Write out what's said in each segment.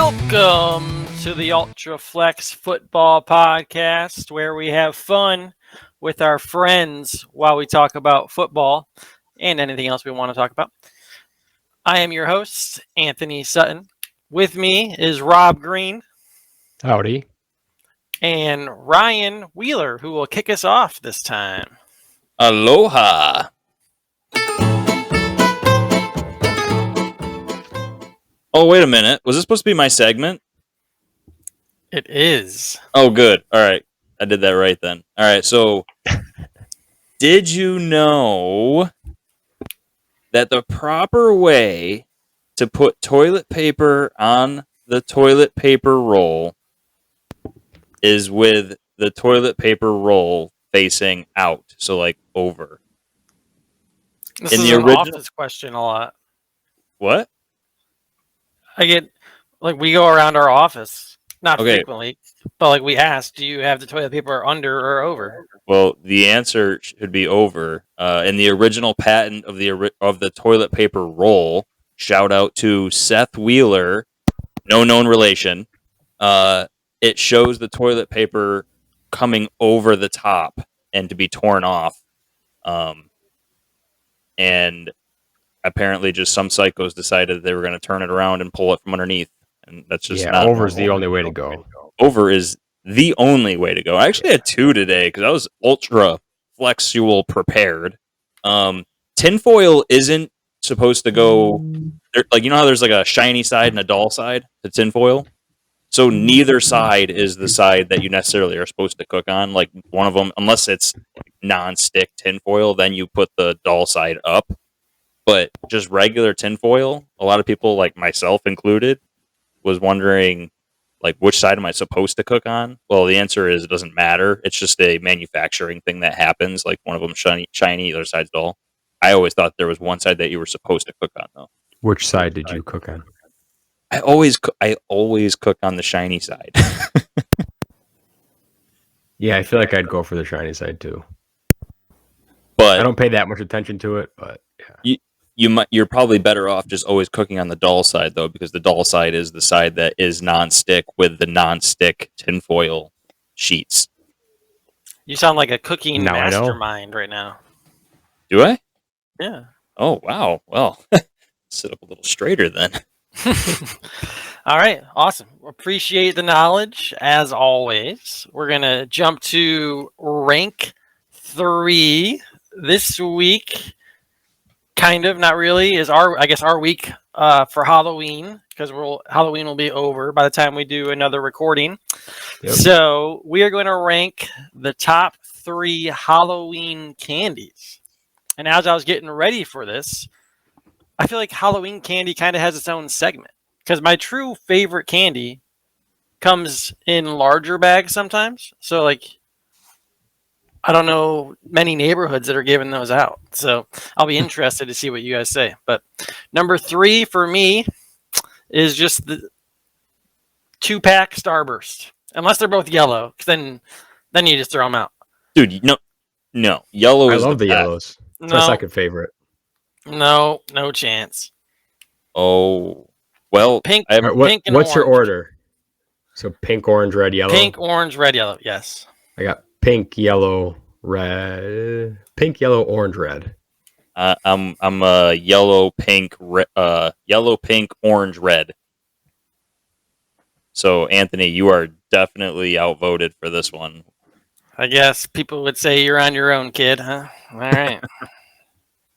Welcome to the Ultraflex Football Podcast, where we have fun with our friends while we talk about football and anything else we want to talk about. I am your host, Anthony Sutton. With me is Rob Green. Howdy. And Ryan Wheeler, who will kick us off this time. Aloha. Oh, wait a minute. Was this supposed to be my segment? It is. Oh, good. All right. I did that right then. All right. So, did you know that the proper way to put toilet paper on the toilet paper roll is with the toilet paper roll facing out? So, like, over. This is an office question a lot. What? I get, we go around our office, not frequently, but we ask, do you have the toilet paper under or over? Well, the answer should be over. In the original patent of the toilet paper roll, shout out to Seth Wheeler, no known relation. It shows the toilet paper coming over the top and to be torn off. And apparently just some psychos decided they were going to turn it around and pull it from underneath. And that's just not over is the only way to go. Over is the only way to go. I actually had two today because I was ultra flexual prepared. Tinfoil isn't supposed to go... you know how there's a shiny side and a dull side to tinfoil? So neither side is the side that you necessarily are supposed to cook on. Like one of them, unless it's non-stick tinfoil, then you put the dull side up. But just regular tinfoil, a lot of people, like myself included, was wondering, which side am I supposed to cook on? Well, the answer is it doesn't matter. It's just a manufacturing thing that happens. Like one of them shiny, the other side's dull. I always thought there was one side that you were supposed to cook on, though. Which side did you cook on? I always cook on the shiny side. Yeah, I feel like I'd go for the shiny side too. But I don't pay that much attention to it. But yeah. You're probably better off just always cooking on the dull side, though, because the dull side is the side that is non-stick with the non-stick tinfoil sheets. You sound like a cooking mastermind right now. Do I? Yeah. Oh, wow. Well, sit up a little straighter then. All right. Awesome. Appreciate the knowledge, as always. We're going to jump to rank 3 this week. Kind of, not really, is our week for Halloween, because Halloween will be over by the time we do another recording. Yep. So we are going to rank the top 3 Halloween candies. And as I was getting ready for this, I feel like Halloween candy kind of has its own segment, because my true favorite candy comes in larger bags sometimes. So I don't know many neighborhoods that are giving those out. So I'll be interested to see what you guys say. But number 3 for me is just the 2-pack Starburst. Unless they're both yellow, then you just throw them out. Dude, no. Yellow is I love the yellows. It's my second favorite. No chance. Oh, well. Pink, pink and what's orange. Your order? So pink, orange, red, yellow? Pink, orange, red, yellow, yes. I got pink, yellow, red. Pink, yellow, orange, red. I'm a yellow, pink, orange, red. So Anthony, you are definitely outvoted for this one. I guess people would say you're on your own, kid, huh? All right.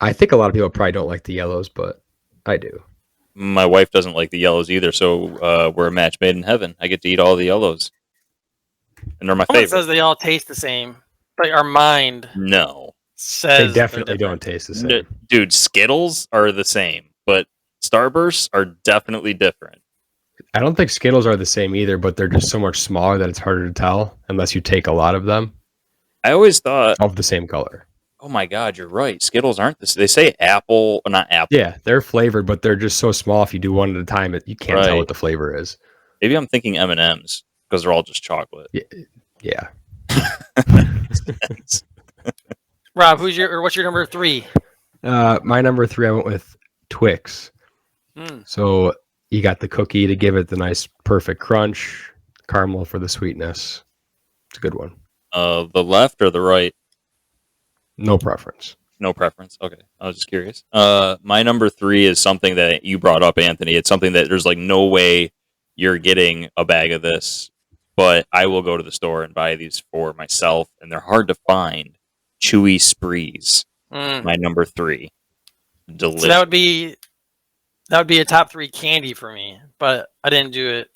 I think a lot of people probably don't like the yellows, but I do. My wife doesn't like the yellows either, so we're a match made in heaven. I get to eat all the yellows. And they're my favorite. Says they all taste the same, but our mind says they definitely don't taste the same. Dude, Skittles are the same, but Starbursts are definitely different. I don't think Skittles are the same either, but they're just so much smaller that it's harder to tell unless you take a lot of them. I always thought of the same color. Oh my God, you're right. Skittles aren't this. They say apple, not apple. Yeah, they're flavored, but they're just so small. If you do one at a time, you can't tell what the flavor is. Maybe I'm thinking M&Ms because they're all just chocolate. Yeah. Rob, what's your number 3? My number 3, I went with Twix. So You got the cookie to give it the nice, perfect crunch. Caramel for the sweetness. It's a good one. The left or the right? No preference. No preference. Okay, I was just curious. My number 3 is something that you brought up, Anthony. It's something that there's like no way you're getting a bag of this, but I will go to the store and buy these for myself, and they're hard to find. Chewy Sprees, my number 3. Delicious. So that would be a top 3 candy for me, but I didn't do it.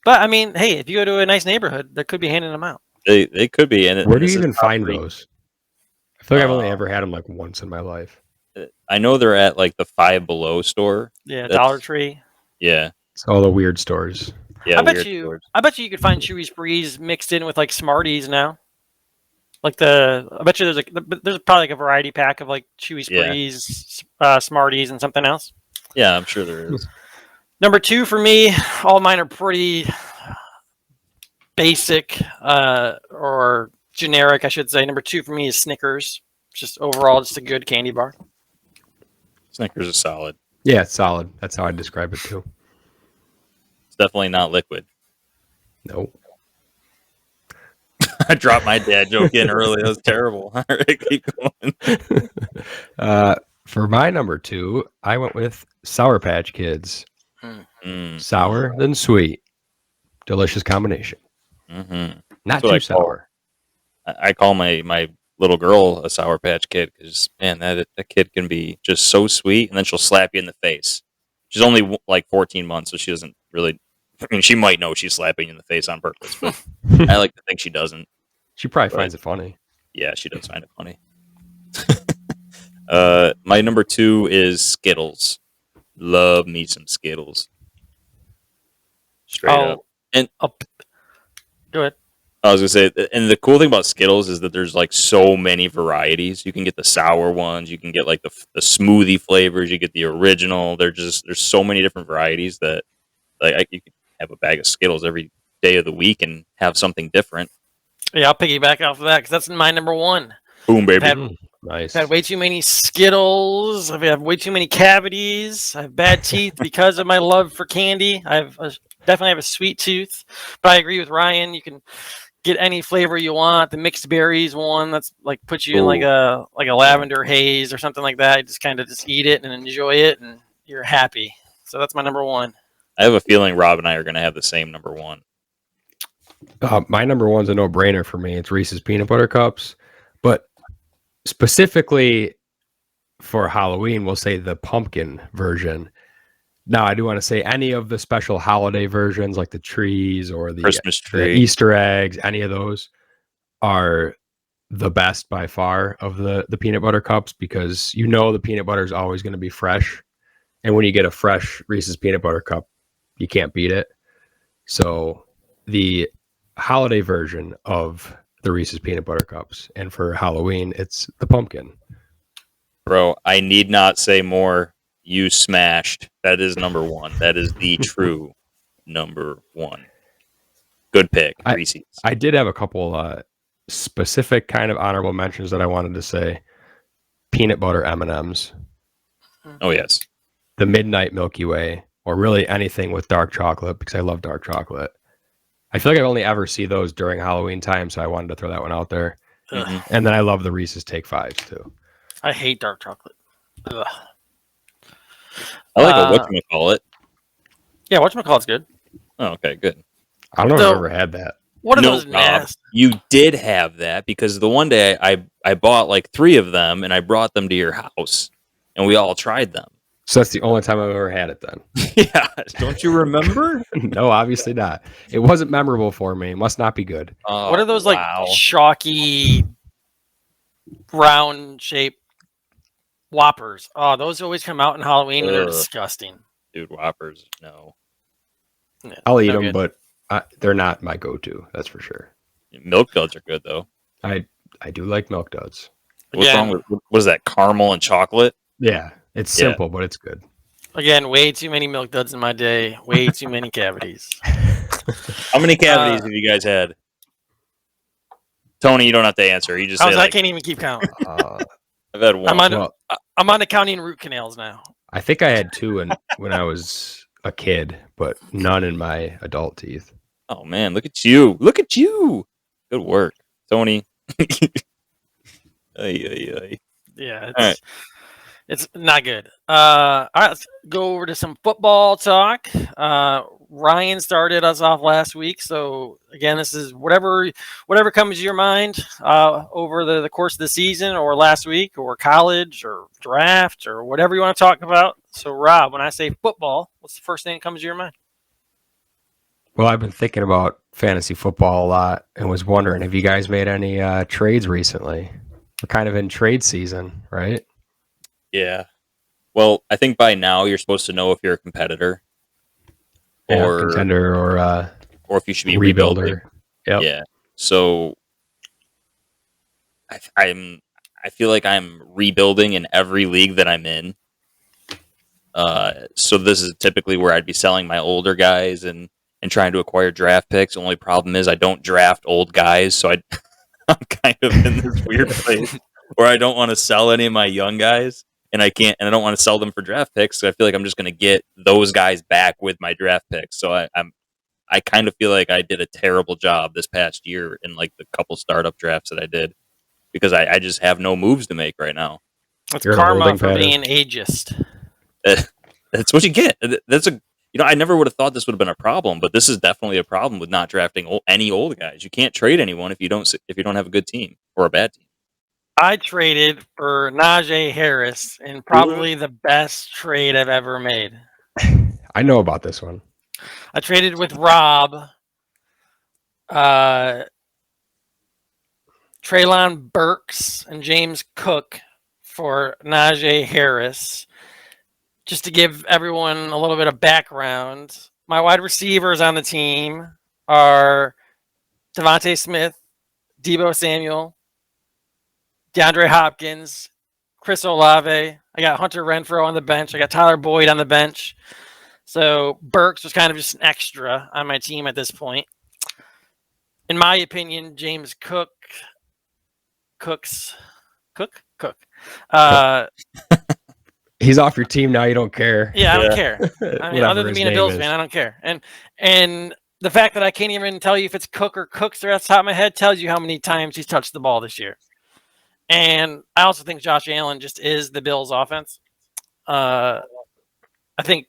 But I mean, hey, if you go to a nice neighborhood, there could be handing them out. They could be. Where do you even find 3. those? I feel like I've only ever had them like once in my life. I know they're at like the Five Below store. Yeah, Dollar Tree. Yeah, It's all the weird stores. yeah. I bet weird you. stores. I bet you could find Chewy Sprees mixed in with like Smarties now. I bet you there's probably like a variety pack of like Chewy Sprees, Smarties, and something else. Yeah, I'm sure there is. Number 2 for me, all mine are pretty basic or generic, I should say. Number 2 for me is Snickers. Just overall, just a good candy bar. Snickers is solid. Yeah, it's solid. That's how I describe it too. It's definitely not liquid. Nope. I dropped my dad joke in early. That was terrible. All right, keep going. For my number 2, I went with Sour Patch Kids. Sour then sweet. Delicious combination. Mm-hmm. Not That's too sour. I call my little girl a Sour Patch Kid because, man, that kid can be just so sweet, and then she'll slap you in the face. She's only like 14 months, so she doesn't really. I mean, she might know she's slapping you in the face on purpose, but I like to think she doesn't. She probably finds it funny. Yeah, she does find it funny. My number 2 is Skittles. Love me some Skittles. Straight up. And Go ahead. I was gonna say, and the cool thing about Skittles is that there's like so many varieties. You can get the sour ones, you can get like the smoothie flavors, you get the original. There's so many different varieties that like you could have a bag of Skittles every day of the week and have something different. Yeah, I'll piggyback off of that because that's my number 1. Boom, baby. Nice. I've had way too many Skittles. I've had way too many cavities. I have bad teeth because of my love for candy. Definitely have a sweet tooth, but I agree with Ryan. You can get any flavor you want. The mixed berries one that's like puts you in like a lavender haze or something like that. You just kind of just eat it and enjoy it, and you're happy. So that's my number 1. I have a feeling Rob and I are going to have the same number 1. My number 1's a no-brainer for me. It's Reese's Peanut Butter Cups, but specifically for Halloween, we'll say the pumpkin version. Now, I do want to say any of the special holiday versions, like the trees or the Christmas tree, the Easter eggs, any of those are the best by far of the peanut butter cups because you know the peanut butter is always going to be fresh. And when you get a fresh Reese's Peanut Butter Cup, you can't beat it. So the holiday version of the Reese's Peanut Butter Cups, and for Halloween, it's the pumpkin. Bro, I need not say more. You smashed. That is number 1. That is the true number 1. Good pick, Reese's. I did have a couple specific kind of honorable mentions that I wanted to say. Peanut butter M&Ms. Oh, yes. The Midnight Milky Way, or really anything with dark chocolate, because I love dark chocolate. I feel like I only ever see those during Halloween time, so I wanted to throw that one out there. Mm-hmm. And then I love the Reese's Take Fives, too. I hate dark chocolate. Ugh. I like a whatchamacallit. Yeah, whatchamacallit's good. Oh, okay, good. I don't know if I've ever had that. What are those Rob, nasty? you did have that because the one day I bought like 3 of them and I brought them to your house and we all tried them. So that's the only time I've ever had it then. Yeah, don't you remember? No, obviously not. It wasn't memorable for me. It must not be good. What are those like chalky, round shaped Whoppers? Oh, those always come out in Halloween and they're disgusting. Dude, Whoppers, no. Yeah, I'll eat them, but they're not my go-to. That's for sure. Milk Duds are good though. I do like Milk Duds. What's wrong with what is that? Caramel and chocolate? Yeah, it's simple, but it's good. Again, way too many Milk Duds in my day. Way too many cavities. How many cavities have you guys had? Tony, you don't have to answer. You just say, I can't even keep count. I've had one. I'm on to counting root canals now. I think I had 2 when I was a kid, but none in my adult teeth. Oh man, look at you! Look at you! Good work, Tony. Ay, ay, ay. Yeah, All right. it's not good. All right, let's go over to some football talk. Ryan started us off last week, so again, this is whatever comes to your mind over the course of the season, or last week, or college, or draft, or whatever you want to talk about. So, Rob, when I say football, what's the first thing that comes to your mind? Well, I've been thinking about fantasy football a lot and was wondering, have you guys made any trades recently? We're kind of in trade season, right? Yeah. Well, I think by now you're supposed to know if you're a competitor Yeah, or contender or if you should be rebuilding. rebuilder. Yep. Yeah. So I feel like I'm rebuilding in every league that I'm in. So this is typically where I'd be selling my older guys and trying to acquire draft picks. The only problem is I don't draft old guys, so I'm kind of in this weird place where I don't want to sell any of my young guys, and I don't want to sell them for draft picks. So I feel like I'm just going to get those guys back with my draft picks. So I kind of feel like I did a terrible job this past year in like the couple startup drafts that I did because I just have no moves to make right now. It's You're in a karma holding for pattern. being ageist. That's what you get. I never would have thought this would have been a problem, but this is definitely a problem with not drafting any old guys. You can't trade anyone if you don't have a good team or a bad team. I traded for Najee Harris in probably the best trade I've ever made. I know about this one. I traded with Rob, Traylon Burks, and James Cook for Najee Harris. Just to give everyone a little bit of background, my wide receivers on the team are Devontae Smith, Deebo Samuel, DeAndre Hopkins, Chris Olave. I got Hunter Renfrow on the bench. I got Tyler Boyd on the bench. So Burks was kind of just an extra on my team at this point. In my opinion, James Cook. He's off your team now. You don't care. Yeah, I don't care. I mean, Whatever other than his being a name Bills is. fan, I don't care. And the fact that I can't even tell you if it's Cook or Cooks off the top of my head tells you how many times he's touched the ball this year. And I also think Josh Allen just is the Bills' offense. I think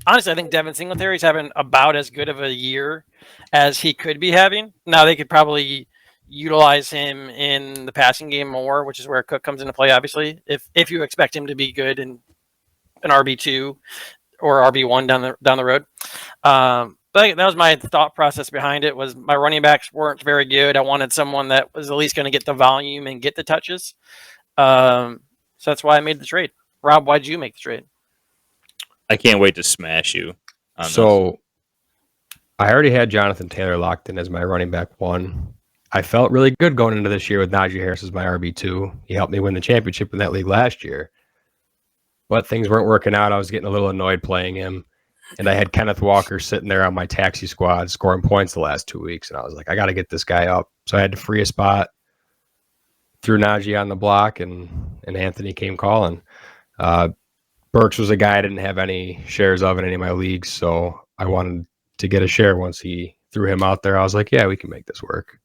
Devin Singletary's having about as good of a year as he could be having. Now, they could probably utilize him in the passing game more, which is where Cook comes into play, obviously, if you expect him to be good in an RB2 or RB1 down the road. But that was my thought process behind it. Was my running backs weren't very good. I wanted someone that was at least going to get the volume and get the touches. So that's why I made the trade. Rob, why'd you make the trade? I can't wait to smash you. So I already had Jonathan Taylor locked in as my running back 1. I felt really good going into this year with Najee Harris as my RB2. He helped me win the championship in that league last year. But things weren't working out. I was getting a little annoyed playing him. And I had Kenneth Walker sitting there on my taxi squad scoring points the last 2 weeks. And I was like, I got to get this guy up. So I had to free a spot. Threw Najee on the block, and Anthony came calling. Burks was a guy I didn't have any shares of in any of my leagues. So I wanted to get a share once he threw him out there. I was like, yeah, we can make this work.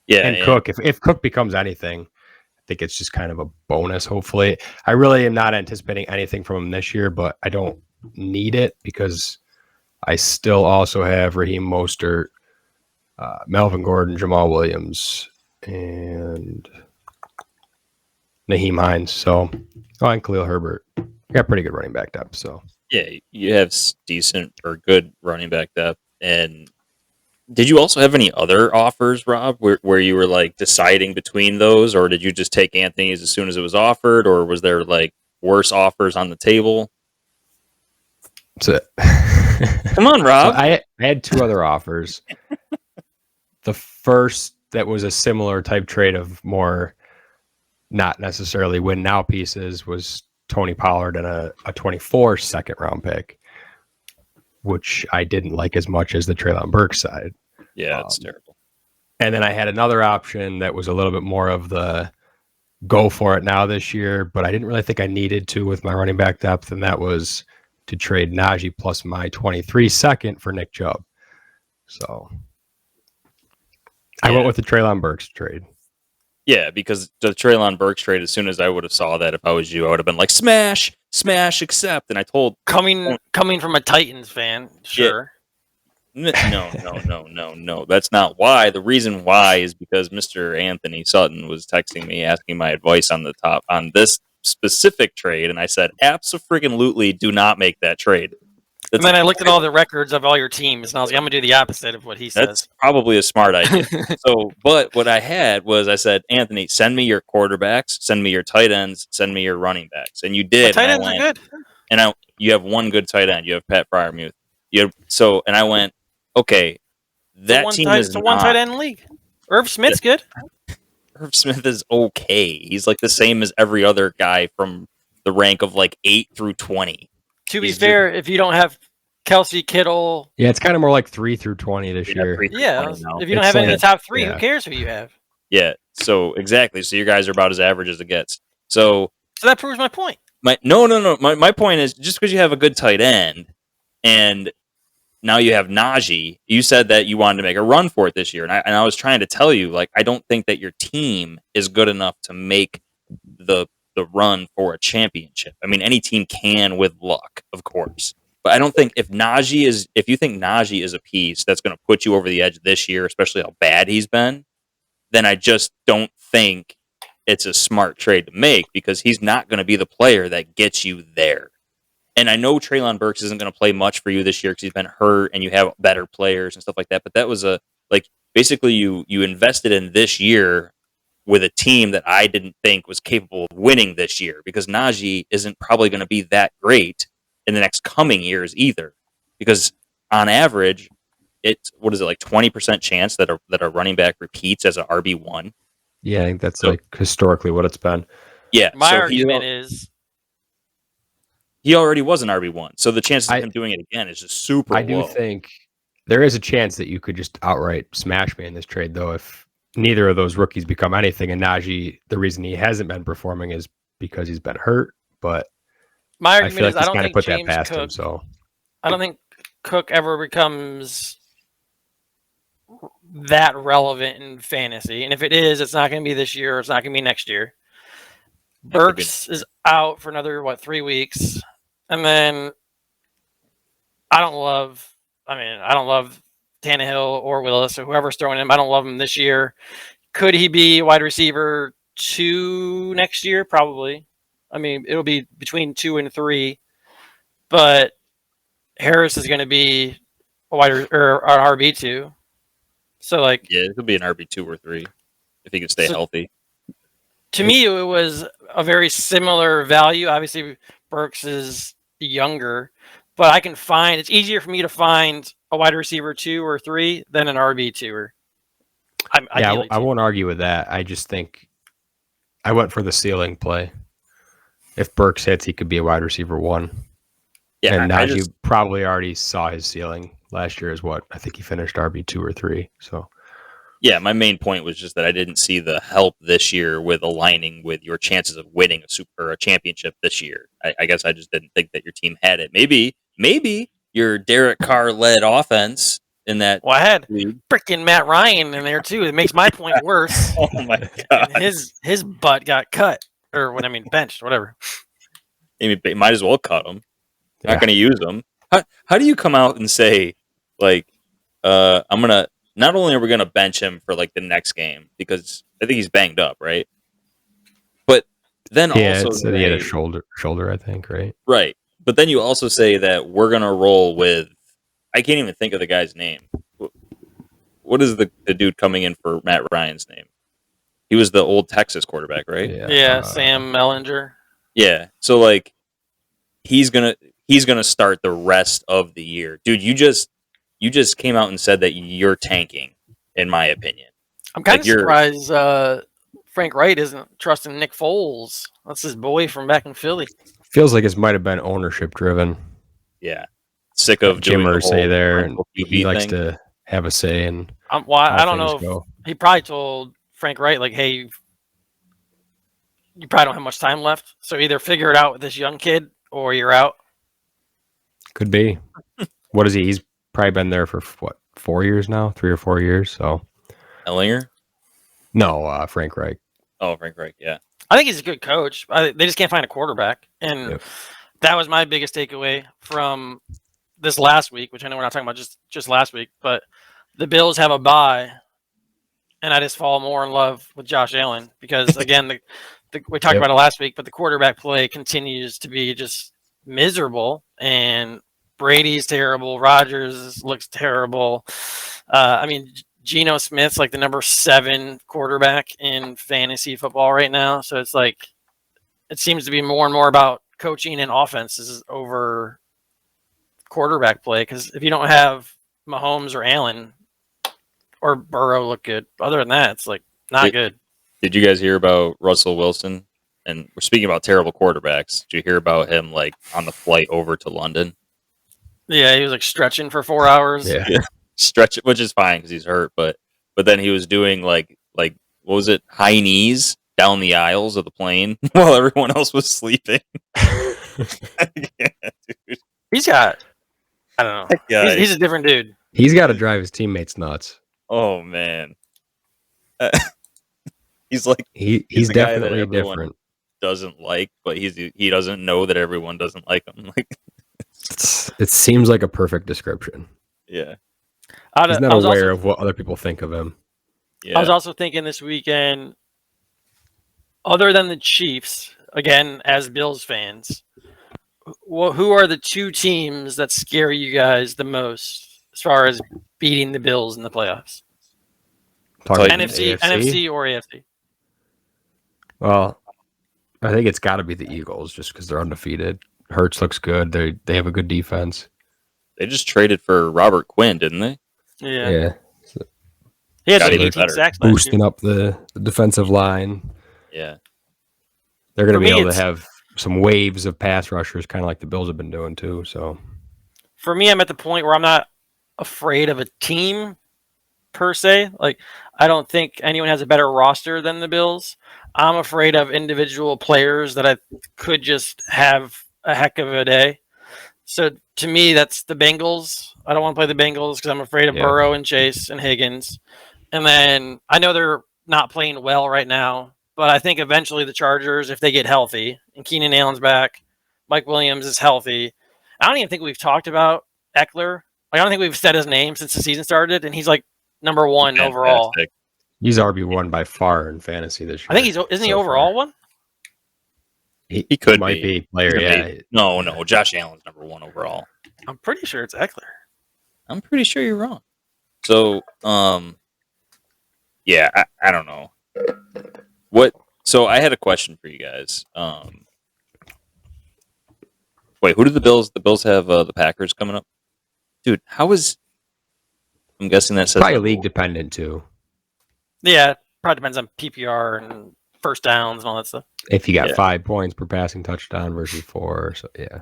Yeah, and Cook, if Cook becomes anything, I think it's just kind of a bonus, hopefully. I really am not anticipating anything from him this year, but I don't need it because I still also have Raheem Mostert, Melvin Gordon, Jamal Williams, and Naheem Hines. And Khalil Herbert. I got pretty good running back depth. So yeah, you have decent or good running back depth. And did you also have any other offers, Rob, where you were like deciding between those, or did you just take Anthony's as soon as it was offered, or was there like worse offers on the table? that's it. Come on, Rob. So I had 2 other offers. The first that was a similar type trade of more not necessarily win now pieces was Tony Pollard and a 24 second round pick, which I didn't like as much as the Traylon Burks side. Yeah, it's terrible. And then I had another option that was a little bit more of the go for it now this year, but I didn't really think I needed to with my running back depth, and that was to trade Najee plus my 23 second for Nick Chubb. So I went with the Treylon Burks trade. Yeah, because the Treylon Burks trade, as soon as I would have saw that, if I was you, I would have been like, smash, accept. And I told... Coming from a Titans fan, sure. No. That's not why. The reason why is because Mr. Anthony Sutton was texting me, asking my advice on this specific trade. And I said, absolutely do not make that trade. And then I looked at all the records of all your teams, and I was like, I'm going to do the opposite of what he says. That's probably a smart idea. But what I had was I said, Anthony, send me your quarterbacks, send me your tight ends, send me your running backs. And you did. Tight ends are good. And you have one good tight end. You have Pat Fryermuth. And I went, okay, that team is a one tight end league. Irv Smith's good. Irv Smith is okay. He's like the same as every other guy from the rank of like 8 through 20. To be fair, if you don't have Kelsey, Kittle... Yeah, it's kind of more like 3 through 20 this year. Yeah, if you don't have any of the top 3, who cares who you have? Yeah, so exactly. So your guys are about as average as it gets. So that proves my point. No. My point is, just because you have a good tight end and now you have Najee, you said that you wanted to make a run for it this year. And I was trying to tell you, like, I don't think that your team is good enough to make the run for a championship. I mean, any team can with luck, of course. But I don't think if you think Najee is a piece that's going to put you over the edge this year, especially how bad he's been, then I just don't think it's a smart trade to make, because he's not going to be the player that gets you there. And I know Treylon Burks isn't going to play much for you this year because he's been hurt and you have better players and stuff like that. But that was basically you invested in this year with a team that I didn't think was capable of winning this year, because Najee isn't probably going to be that great in the next coming years either. Because on average, it's, what is it, like 20% chance that a running back repeats as an RB1? Yeah, I think that's like historically what it's been. Yeah. My argument is he already was an RB1. So the chances of him doing it again is just super low. I do think there is a chance that you could just outright smash me in this trade, though, if neither of those rookies become anything. And Najee, the reason he hasn't been performing is because he's been hurt. But my argument is, I don't think put James that past Cook, him. So I don't think Cook ever becomes that relevant in fantasy. And if it is, it's not going to be this year, or it's not going to be next year. Burks is out for another 3 weeks, and then I don't love Tannehill or Willis or whoever's throwing him. I don't love him this year. Could he be wide receiver 2 next year? Probably. I mean, it'll be between 2 and 3, but Harris is going to be a an RB2. So yeah, it could be an RB2 or 3 if he can stay healthy. To me, it was a very similar value. Obviously, Burks is younger, but it's easier for me to find a wide receiver 2 or 3 than an RB2. I won't argue with that. I just think I went for the ceiling play. If Burks hits, he could be a wide receiver 1. Yeah, and Najee probably already saw his ceiling last year. I think he finished RB2 or 3. So. Yeah, my main point was just that I didn't see the help this year with aligning with your chances of winning a championship this year. I guess I just didn't think that your team had it. Maybe your Derek Carr-led offense in that. Well, I had freaking Matt Ryan in there too. It makes my point worse. Oh my god, and his butt got cut, benched, whatever. I mean, might as well cut him. Not going to use him. How do you come out and say, like, I'm gonna? Not only are we going to bench him for like the next game because I think he's banged up, right? But then also he had a shoulder, I think, right? Right. But then you also say that we're going to roll with, I can't even think of the guy's name. What is the dude coming in for Matt Ryan's name? He was the old Texas quarterback, right? Yeah, Sam Mellinger. Yeah. So like he's going to start the rest of the year. Dude, you just came out and said that you're tanking, in my opinion. I'm kind of surprised Frank Wright isn't trusting Nick Foles. That's his boy from back in Philly. Feels like it might have been ownership driven. Yeah. Sick of Jim doing Irsay there, and he likes thing. to have a say. And I don't know if he probably told Frank Wright, like, hey, you probably don't have much time left, so either figure it out with this young kid or you're out. Could be. What is he? He's probably been there for what, 4 years now, 3 or 4 years. So Ellinger? no, Frank Reich. Oh, Frank Reich, yeah. I think he's a good coach. They just can't find a quarterback, and Yep. that was my biggest takeaway from this last week. Which I know we're not talking about just last week, but the Bills have a bye, and I just fall more in love with Josh Allen because again, we talked Yep. about it last week, but the quarterback play continues to be just miserable, and Brady's terrible. Rodgers looks terrible. I mean, Geno Smith's like the number 7 quarterback in fantasy football right now. So it's like it seems to be more and more about coaching and offenses over quarterback play. Because if you don't have Mahomes or Allen or Burrow look good, other than that, it's like not good. Did you guys hear about Russell Wilson? And we're speaking about terrible quarterbacks. Did you hear about him like on the flight over to London? Yeah, he was like stretching for 4 hours. Yeah. Stretch it, which is fine because he's hurt, but then he was doing like what was it, high knees down the aisles of the plane while everyone else was sleeping. Yeah, dude. He's got, I don't know. Guy. He's a different dude. He's got to drive his teammates nuts. Oh man, he's like He's the guy that definitely everyone different. doesn't like, but he doesn't know that everyone doesn't like him. Like, It seems like a perfect description. yeah, He's not aware of what other people think of him. yeah. I was also thinking this weekend, other than the Chiefs, again, as Bills fans, who are the 2 teams that scare you guys the most as far as beating the Bills in the playoffs? Talking NFC, AFC? NFC or AFC? Well, I think it's got to be the Eagles just because they're undefeated. Hurts looks good. They have a good defense. They just traded for Robert Quinn, didn't they? Yeah. He had Got like even 18 better. sacks last year. Boosting up the defensive line. Yeah. They're going to For be me, able to it's- have some waves of pass rushers, kind of like the Bills have been doing too. So For me, I'm at the point where I'm not afraid of a team per se. Like, I don't think anyone has a better roster than the Bills. I'm afraid of individual players that I could just have a heck of a day. So to me, that's the Bengals. I don't want to play the Bengals because I'm afraid of Yeah. Burrow and Chase and Higgins. And then I know they're not playing well right now, but I think eventually the Chargers, if they get healthy and Keenan Allen's back, Mike Williams is healthy. I don't even think we've talked about Eckler. Like, I don't think we've said his name since the season started, and he's like number 1 overall. Fantastic. he's RB1 by far in fantasy this year. I think isn't he so overall far. one? He could might be player. He's gonna Yeah, be- No. Josh Allen's number 1 overall. I'm pretty sure it's Eckler. I'm pretty sure you're wrong. So, yeah, I don't know. So I had a question for you guys. Wait, who did the Bills? The Bills have the Packers coming up, dude. I'm guessing that says probably league dependent too. Yeah, probably depends on PPR and first downs and all that stuff. If you got Yeah. 5 points per passing touchdown versus 4, so yeah.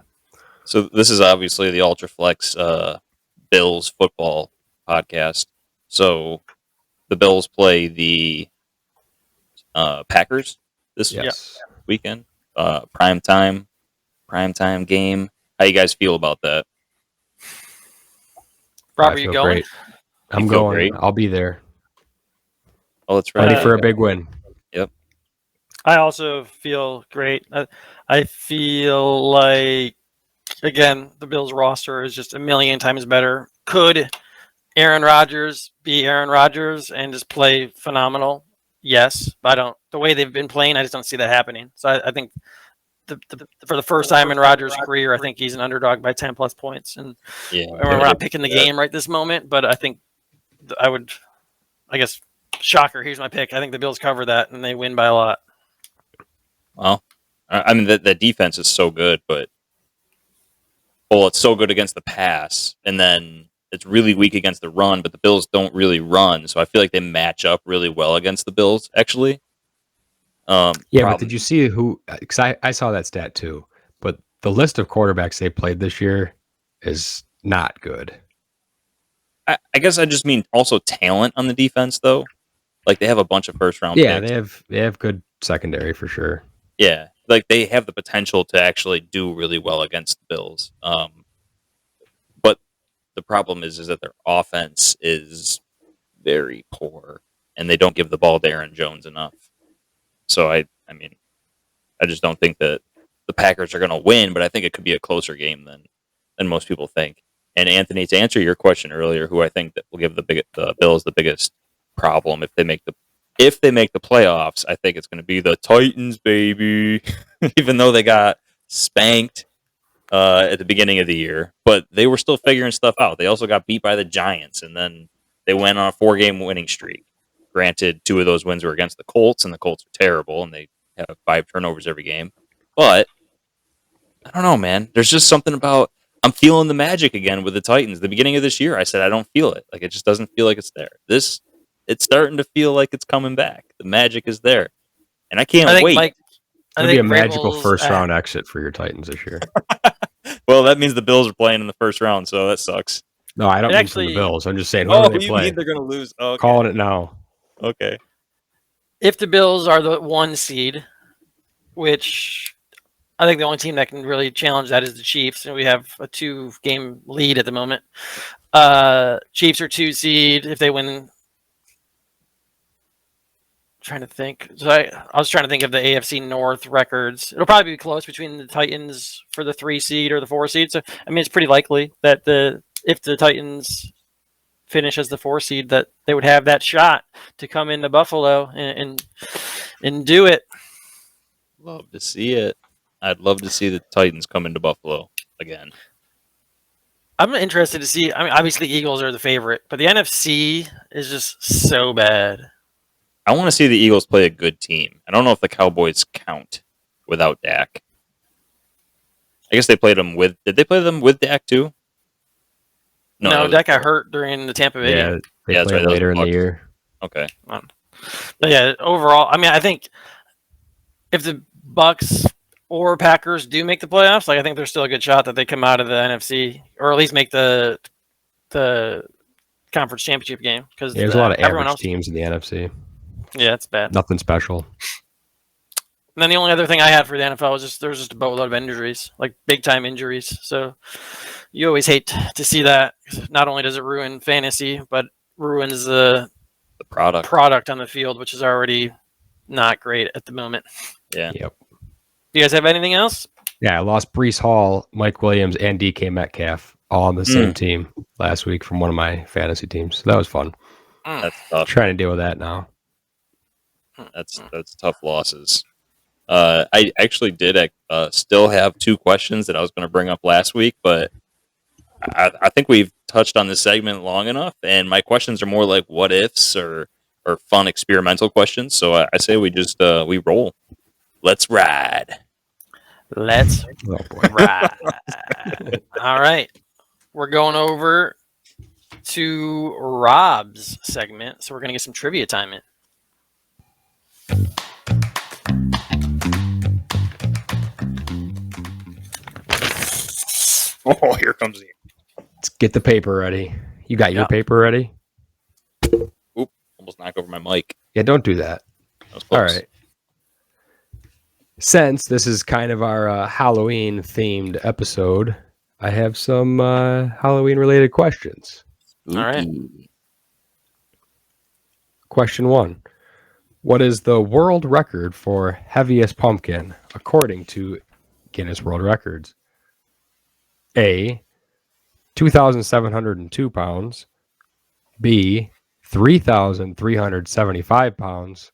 So this is obviously the Ultraflex Bills football podcast. So the Bills play the Packers this Yes. weekend. Primetime game. How you guys feel about that? Rob, I are you feel going? great. I'm You feel going. great? I'll be there. Oh, that's right. Ready for a big win. I also feel great. I feel like, again, the Bills roster is just a million times better. Could Aaron Rodgers be Aaron Rodgers and just play phenomenal? Yes, but I don't. The way they've been playing, I just don't see that happening. So I think for the first time in Rodgers' career, I think he's an underdog by 10 plus points. And Yeah, we're not picking the game right this moment, but I think I guess, shocker, here's my pick. I think the Bills cover that and they win by a lot. Well, I mean, the defense is so good, but it's so good against the pass, and then it's really weak against the run. But the Bills don't really run, so I feel like they match up really well against the Bills. Actually, But did you see who? Because I saw that stat too. But the list of quarterbacks they played this year is not good. I guess I just mean also talent on the defense, though. Like they have a bunch of first round. Yeah, picks. they have good secondary for sure. Yeah, like they have the potential to actually do really well against the Bills. the problem is that their offense is very poor, and they don't give the ball to Aaron Jones enough. So I mean, I just don't think that the Packers are going to win, but I think it could be a closer game than most people think. And Anthony, to answer your question earlier, who I think that will give the Bills the biggest problem if they make the playoffs, I think it's going to be the Titans, baby. Even though they got spanked at the beginning of the year, but they were still figuring stuff out. They also got beat by the Giants, and then they went on a 4-game winning streak. Granted, 2 of those wins were against the Colts, and the Colts are terrible, and they have 5 turnovers every game. But I don't know, man. There's just something about I'm feeling the magic again with the Titans. The beginning of this year, I said I don't feel it. Like it just doesn't feel like it's there. It's starting to feel like it's coming back. The magic is there, and I can't wait. Mike, It'll be a magical first round exit for your Titans this year. Well, that means the Bills are playing in the first round, so that sucks. No, I don't mean from the Bills. I'm just saying whoever they play. Mean they're going to lose? Oh, okay. Calling it now. Okay. If the Bills are the 1 seed, which I think the only team that can really challenge that is the Chiefs, and we have a 2-game lead at the moment. Chiefs are 2 seed if they win. Trying to think. So I was trying to think of the AFC North records. It'll probably be close between the Titans for the 3 seed or the 4 seed. So I mean, it's pretty likely that if the Titans finish as the 4 seed, that they would have that shot to come into Buffalo and do it. Love to see it. I'd love to see the Titans come into Buffalo again. I'm interested to see. I mean, obviously Eagles are the favorite, but the NFC is just so bad. I want to see the Eagles play a good team. I don't know if the Cowboys count without Dak. I guess they played them with. Did they play them with Dak too? No, Dak got hurt during the Tampa Bay game. They played later in the year. Okay. But yeah, overall, I mean, I think if the Bucks or Packers do make the playoffs, like I think there's still a good shot that they come out of the NFC or at least make the conference championship game because there's a lot of average teams in the NFC. Yeah, it's bad. Nothing special. And then the only other thing I had for the NFL was there's just a boatload of injuries, like big time injuries. So you always hate to see that. Not only does it ruin fantasy, but ruins the product on the field, which is already not great at the moment. Yeah. Yep. Do you guys have anything else? Yeah, I lost Breece Hall, Mike Williams, and DK Metcalf all on the same team last week from one of my fantasy teams. So that was fun. That's tough. Trying to deal with that now. That's tough losses. I actually did still have 2 questions that I was going to bring up last week, but I think we've touched on this segment long enough, and my questions are more like what ifs or fun experimental questions. So I say we just we roll. Let's ride. Let's ride. All right. We're going over to Rob's segment, so we're going to get some trivia time in. Oh, here comes the. Let's get the paper ready. You got your paper ready? Oop, almost knocked over my mic. Yeah, don't do that. That was close. All right. Since this is kind of our Halloween themed episode, I have some Halloween related questions. All right. Question 1. What is the world record for heaviest pumpkin according to Guinness World Records? A, 2,702 pounds. B, 3,375 pounds.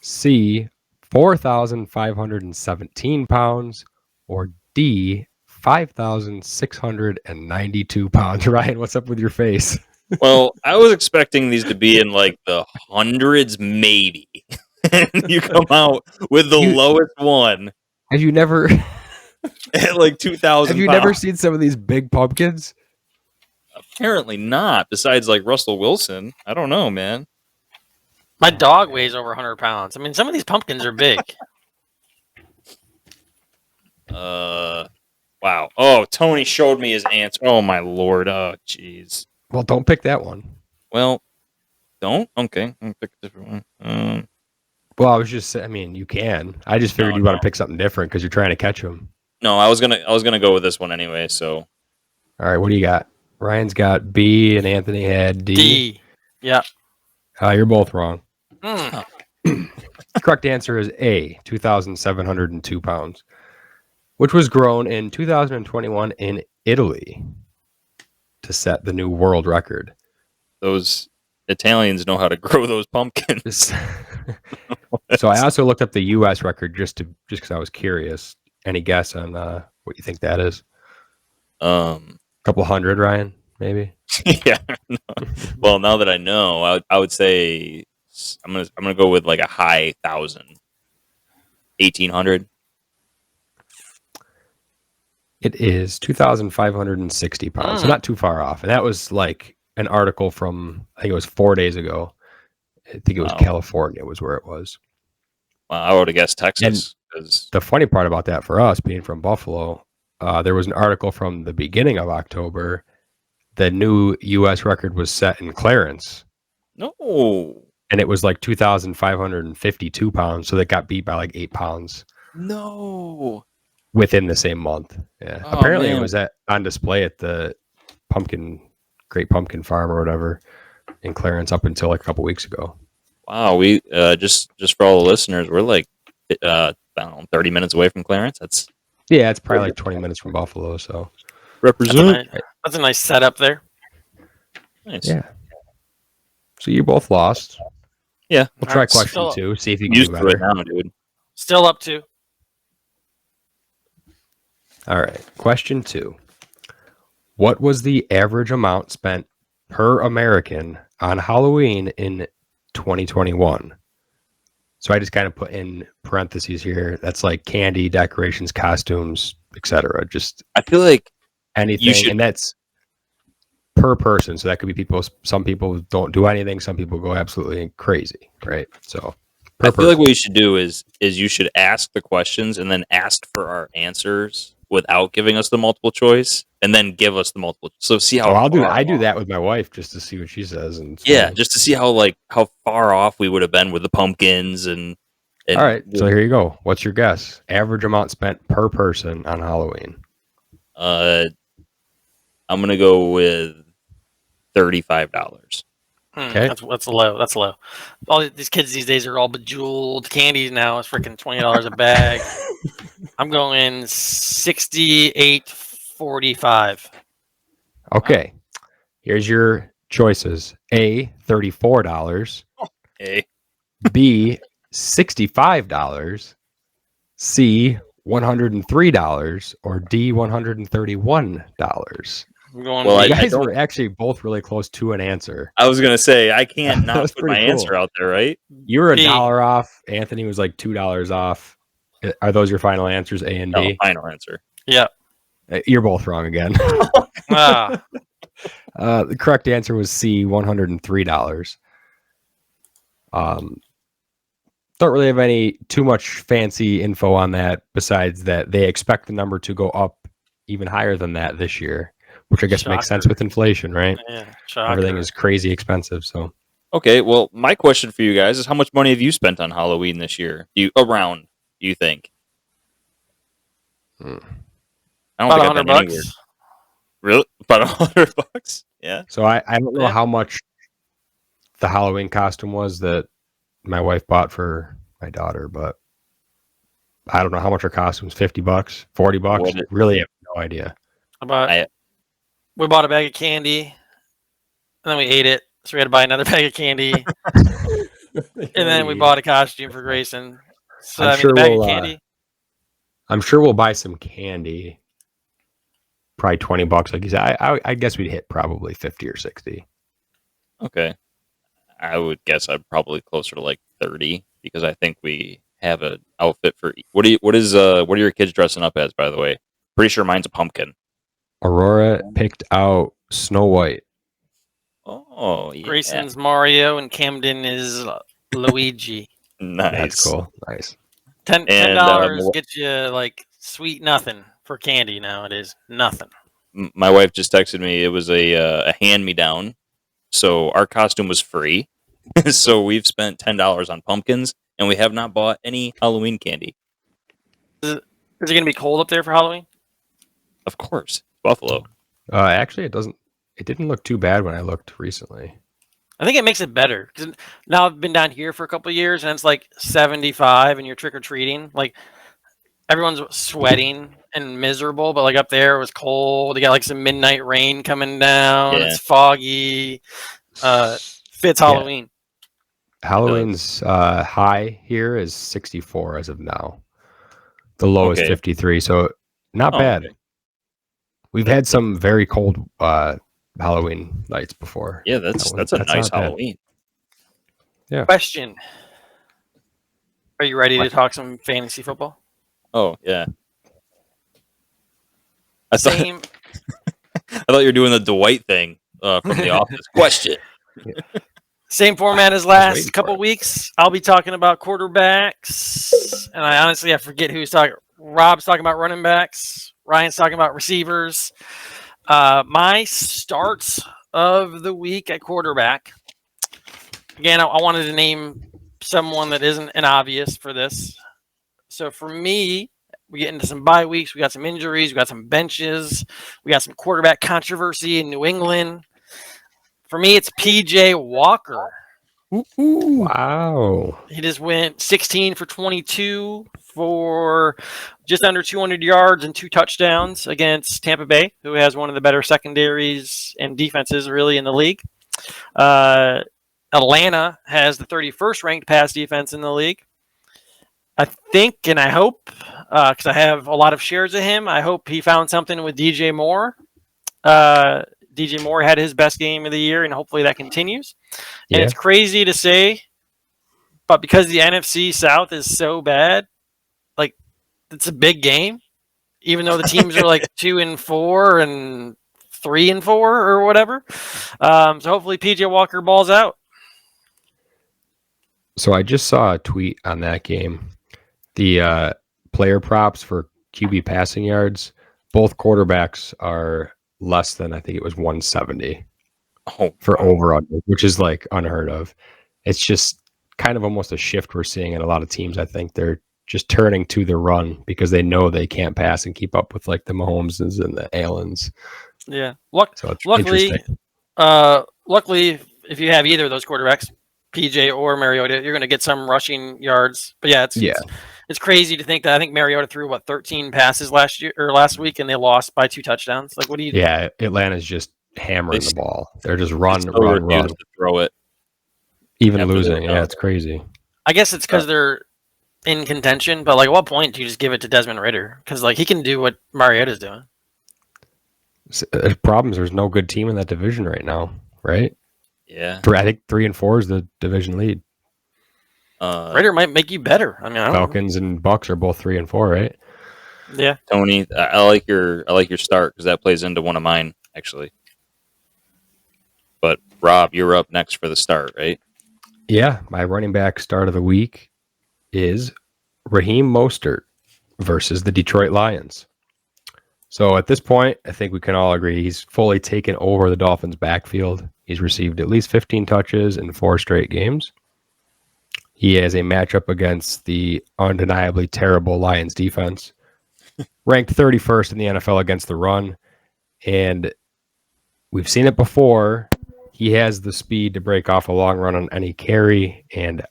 C, 4,517 pounds. Or D, 5,692 pounds. Ryan, what's up with your face? Well, I was expecting these to be in like the hundreds, maybe. And you come out with the lowest one. Have you never... At like 2,000 Have you never seen some of these big pumpkins? Apparently not. Besides like Russell Wilson. I don't know, man. My dog weighs over 100 pounds. I mean, some of these pumpkins are big. Wow. Oh, Tony showed me his answer. Oh, my Lord. Oh, jeez. Well, don't pick that one. Well, don't? Okay. I'm going to pick a different one. Well, I was just saying, I mean, you can. I just figured you want to pick something different because you're trying to catch them. No, I was gonna go with this one anyway, so. All right, what do you got? Ryan's got B and Anthony had D. D. Yeah. You're both wrong. Mm. Correct answer is A, 2,702 pounds, which was grown in 2021 in Italy to set the new world record. Those Italians know how to grow those pumpkins. So I also looked up the U.S. record just because I was curious. Any guess on what you think that is? A couple hundred, Ryan, maybe. Yeah. No. Well, now that I know, I would say I'm gonna go with like a high 1,000, 1,800. It is 2,560 pounds, so not too far off. And that was like an article from, I think it was 4 days ago. I think it was California was where it was. Well, I would have guessed Texas. The funny part about that for us, being from Buffalo, there was an article from the beginning of October. The new U.S. record was set in Clarence. No. And it was like 2,552 pounds. So that got beat by like 8 pounds. No. Within the same month. Yeah. Oh, apparently man. it was on display at the Great Pumpkin Farm or whatever in Clarence up until like a couple weeks ago. Wow. We just for all the listeners, we're like I don't know, 30 minutes away from Clarence. It's probably like 20 minutes from Buffalo. So represent. That's a nice setup there. Nice. Yeah. So you both lost. Yeah. We'll try question 2. See if you can Used do to it better. now, dude. Still up to. All right. Question 2. What was the average amount spent per American on Halloween in 2021? So I just kind of put in parentheses here. That's like candy, decorations, costumes, etc. Just I feel like anything, and that's per person. So that could be people. Some people don't do anything. Some people go absolutely crazy, right? So I feel like what you should do is you should ask the questions and then ask for our answers without giving us the multiple choice, and then give us the multiple. So see how I do that with my wife just to see what she says, and yeah, just to see how far off we would have been with the pumpkins and all right. So here you go. What's your guess? Average amount spent per person on Halloween. I'm gonna go with $35. Okay, that's low. That's low. All these kids these days are all bejeweled. Candies now is freaking $20 a bag. I'm going 68.45. Okay. Here's your choices: A, $34. Hey. B, $65. C, $103, or D, $131. I'm going. Well, You guys were actually both really close to an answer. I was gonna say I can't not That's put my pretty cool. answer out there, right? You were B. $1 off. Anthony was like $2 off. Are those your final answers, A and B? No, final answer. Yeah. You're both wrong again. Ah. The correct answer was C, $103. Don't really have any too much fancy info on that besides that they expect the number to go up even higher than that this year, which I guess makes sense with inflation, right? Yeah. Everything is crazy expensive. So Okay, well, my question for you guys is: how much money have you spent on Halloween this year? Do you think? I don't About think I've been $100. anywhere. Really? About $100? Yeah. So I don't know how much the Halloween costume was that my wife bought for my daughter, but I don't know how much her costume was. $50, $40. Really have no idea. We bought a bag of candy, and then we ate it. So we had to buy another bag of candy, and then we bought a costume for Grayson. So I'm I mean, sure the bag of candy. I'm sure we'll buy some candy. Probably $20, like you said. I guess we'd hit probably 50 or 60. Okay. I would guess I'm probably closer to like 30 because I think we have an outfit for. What are your kids dressing up as? By the way, pretty sure mine's a pumpkin. Aurora picked out Snow White. Oh, yeah. Grayson's Mario, and Camden is Luigi. Nice. That's cool. Nice. $10 gets you like sweet nothing for candy nowadays. Nothing. My wife just texted me. It was a hand-me-down. So our costume was free. So we've spent $10 on pumpkins, and we have not bought any Halloween candy. Is it going to be cold up there for Halloween? Of course, Buffalo. Actually, it doesn't It didn't look too bad when I looked recently. I think it makes it better because now I've been down here for a couple of years and it's like 75 and you're trick or treating. Like everyone's sweating and miserable, but like up there it was cold. You got like some midnight rain coming down. Yeah. It's foggy. Fits Yeah. Halloween. Halloween's high here is 64 as of now. The low is 53, so not bad. Okay. We've had some very cold Halloween nights before. Yeah, that's a nice Halloween. Yeah. Question. Are you ready to talk some fantasy football? Oh, yeah. Same. I thought you were doing the Dwight thing from The Office. Question. Same format as last couple weeks. I'll be talking about quarterbacks, and I forget who's talking. Rob's talking about running backs. Ryan's talking about receivers. My starts of the week at quarterback. Again, I wanted to name someone that isn't an obvious for this. So for me, we get into some bye weeks. We got some injuries. We got some benches. We got some quarterback controversy in New England. For me, it's PJ Walker. Ooh. Wow. He just went 16 for 22 for just under 200 yards and 2 touchdowns against Tampa Bay, who has one of the better secondaries and defenses really in the league. Atlanta has the 31st ranked pass defense in the league. I think and I hope, because I have a lot of shares of him, I hope he found something with DJ Moore. DJ Moore had his best game of the year, and hopefully that continues. And it's crazy to say, but because the NFC South is so bad, like it's a big game, even though the teams are like 2-4 and 3-4 or whatever. So hopefully PJ Walker balls out. So I just saw a tweet on that game. The player props for QB passing yards, both quarterbacks are less than, I think it was 170 for over, which is like unheard of. It's just kind of almost a shift we're seeing in a lot of teams. I think they're just turning to the run because they know they can't pass and keep up with like the Mahomeses and the Allens. Yeah. So it's luckily, if you have either of those quarterbacks, PJ or Mariota, you're going to get some rushing yards. But yeah, it's crazy to think that I think Mariota threw 13 passes last week, and they lost by 2 touchdowns. Like, what do you? Yeah, Atlanta's just hammering the ball. They're just run. To throw it, even losing. Yeah, it's crazy. I guess it's because they're in contention. But like, at what point do you just give it to Desmond Ridder? Because like he can do what Mariota's doing. The problem is there's no good team in that division right now, right? Yeah, I think 3 and 4 is the division lead. Ridder might make you better. I mean, I don't Falcons and Bucks are both 3 and 4, right? Yeah, Tony, I like your start because that plays into one of mine actually. But Rob, you're up next for the start, right? Yeah, my running back start of the week is Raheem Mostert versus the Detroit Lions. So at this point, I think we can all agree he's fully taken over the Dolphins' backfield. He's received at least 15 touches in 4 straight games. He has a matchup against the undeniably terrible Lions defense, ranked 31st in the NFL against the run. And we've seen it before. He has the speed to break off a long run on any carry. And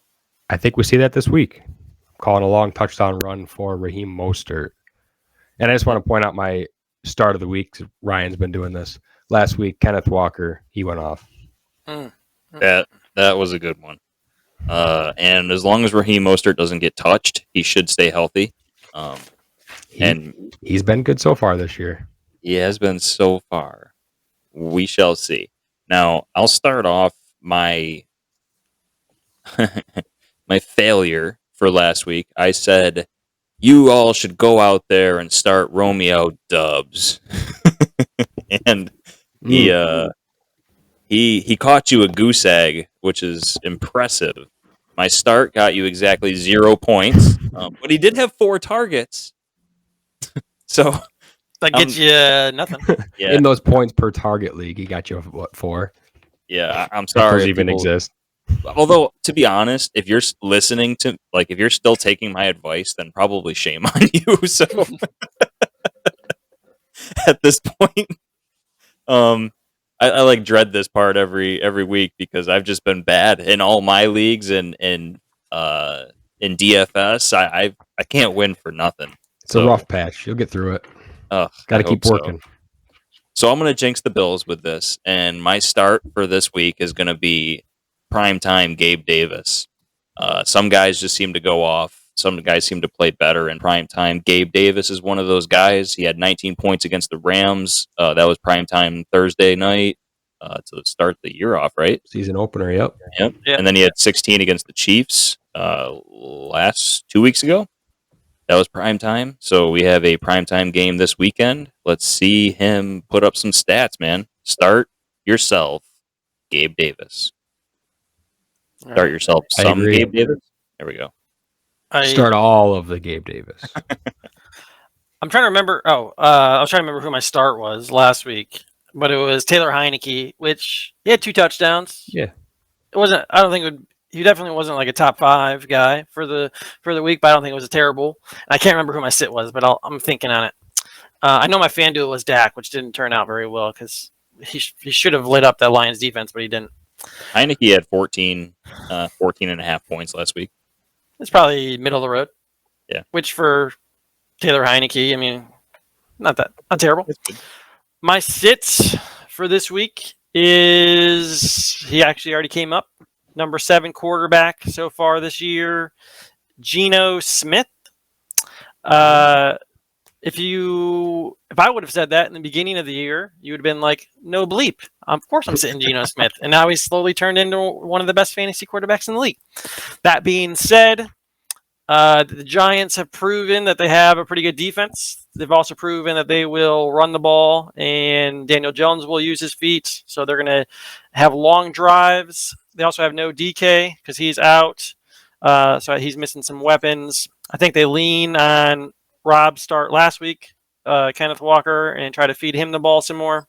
I think we see that this week. I'm calling a long touchdown run for Raheem Mostert. And I just want to point out my start of the week. Ryan's been doing this. Last week, Kenneth Walker, he went off. That was a good one. And as long as Raheem Mostert doesn't get touched, he should stay healthy. He's been good so far this year. He has been so far. We shall see. Now, I'll start off my my failure for last week. I said, you all should go out there and start Romeo Dubs. And he caught you a goose egg, which is impressive. My start got you exactly 0 points, but he did have 4 targets. So that gets you nothing. Yeah. In those points per target league, he got you what, 4? Yeah, I'm sorry. Those even exist. Although, to be honest, if you're listening to, like, if you're still taking my advice, then probably shame on you. So at this point, I like dread this part every week because I've just been bad in all my leagues and in DFS. I can't win for nothing. It's a rough patch. You'll get through it. Got Got to keep working. So I'm going to jinx the Bills with this, and my start for this week is going to be primetime Gabe Davis. Some guys just seem to go off. Some guys seem to play better in primetime. Gabe Davis is one of those guys. He had 19 points against the Rams. That was primetime Thursday night to start the year off, right? Season opener, yep. Yep. And then he had 16 against the Chiefs last 2 weeks ago. That was prime time. So we have a primetime game this weekend. Let's see him put up some stats, man. Start yourself, Gabe Davis. Start yourself some Gabe Davis. There we go. Start all of the Gabe Davis. I'm trying to remember. I was trying to remember who my start was last week, but it was Taylor Heineke, which he had 2 touchdowns. Yeah. It wasn't. I don't think it would. He definitely wasn't like a top 5 guy for the week, but I don't think it was terrible. I can't remember who my sit was, but I'm thinking on it. I know my FanDuel was Dak, which didn't turn out very well because he should have lit up that Lions defense, but he didn't. Heineke had 14 and a half points last week. It's probably middle of the road. Yeah. Which for Taylor Heineke, I mean, not terrible. My sits for this week is he actually already came up. Number 7 quarterback so far this year, Geno Smith. If I would have said that in the beginning of the year, you would have been like, no bleep. Of course I'm sitting Geno Smith. And now he's slowly turned into one of the best fantasy quarterbacks in the league. That being said, the Giants have proven that they have a pretty good defense. They've also proven that they will run the ball, and Daniel Jones will use his feet. So they're going to have long drives. They also have no DK because he's out. So he's missing some weapons. I think they lean on Rob's start last week, Kenneth Walker, and try to feed him the ball some more.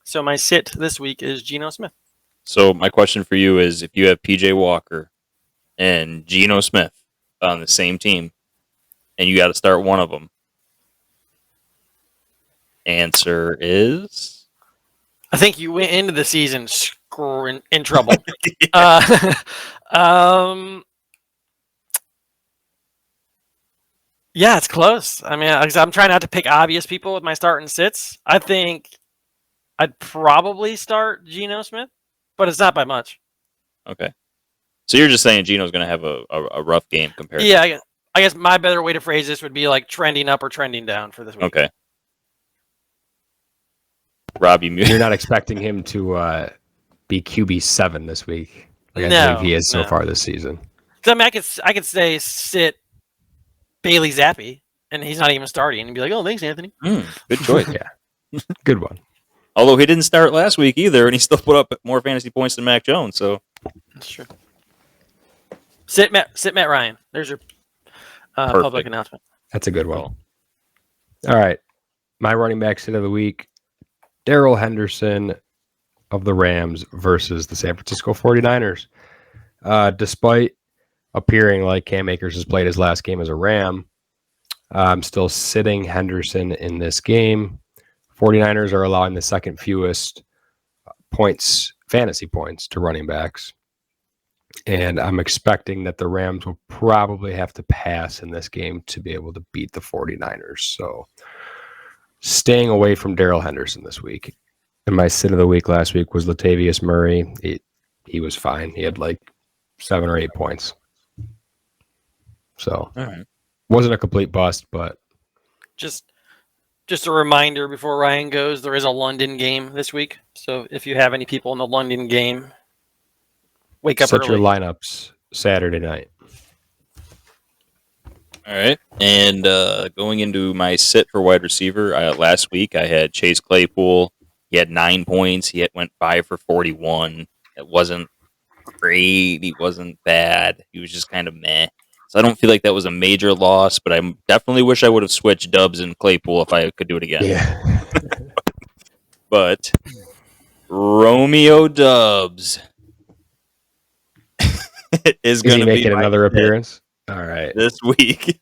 So my sit this week is Geno Smith. So my question for you is, if you have PJ Walker and Geno Smith on the same team, and you got to start one of them, answer is? I think you went into the season in trouble. Yeah, it's close. I mean, I'm trying not to pick obvious people with my start and sits. I think I'd probably start Geno Smith, but it's not by much. Okay. So you're just saying Geno's going to have a rough game compared to... Yeah, I guess my better way to phrase this would be like trending up or trending down for this week. Okay. Rob, you're not expecting him to be QB7 this week. Like No, I believe he is so far this season. I mean, I could say sit Bailey Zappi, and he's not even starting, and be like, "Oh, thanks, Anthony." Good choice. Yeah, good one. Although he didn't start last week either, and he still put up more fantasy points than Mac Jones. So that's true. Sit Matt Ryan. There's your public announcement. That's a good one. All right, my running back sit of the week: Darrell Henderson of the Rams versus the San Francisco 49ers. Despite appearing like Cam Akers has played his last game as a Ram, I'm still sitting Henderson in this game. 49ers are allowing the second fewest fantasy points to running backs. And I'm expecting that the Rams will probably have to pass in this game to be able to beat the 49ers. So staying away from Darrell Henderson this week. And my sit of the week last week was Latavius Murray. He was fine. He had like 7 or 8 points. So wasn't a complete bust, but just a reminder before Ryan goes, there is a London game this week. So if you have any people in the London game, wake up set early. your lineups Saturday night. All right. And going into my sit for wide receiver, last week I had Chase Claypool. He had 9 points. He went 5 for 41. It wasn't great. He wasn't bad. He was just kind of meh. So I don't feel like that was a major loss, but I definitely wish I would have switched Dubs and Claypool if I could do it again. Yeah. But Romeo Dubs is going to be making another appearance. All right. This week.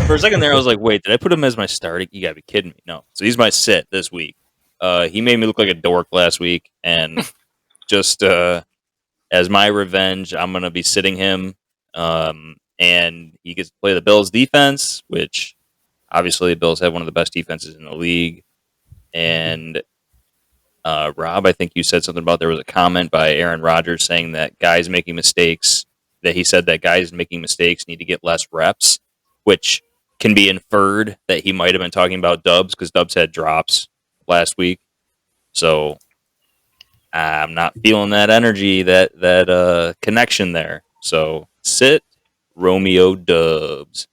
For a second there, I was like, wait, did I put him as my starting? You got to be kidding me. No. So he's my sit this week. He made me look like a dork last week, and just as my revenge, I'm gonna be sitting him. And he gets to play the Bills defense, which obviously the Bills have one of the best defenses in the league. And Rob, I think you said something about there was a comment by Aaron Rodgers saying that guys making mistakes, that he said that guys making mistakes need to get less reps, which can be inferred that he might have been talking about Dubs because Dubs had drops last week. So I'm not feeling that energy, that connection there. So sit Romeo Dubs.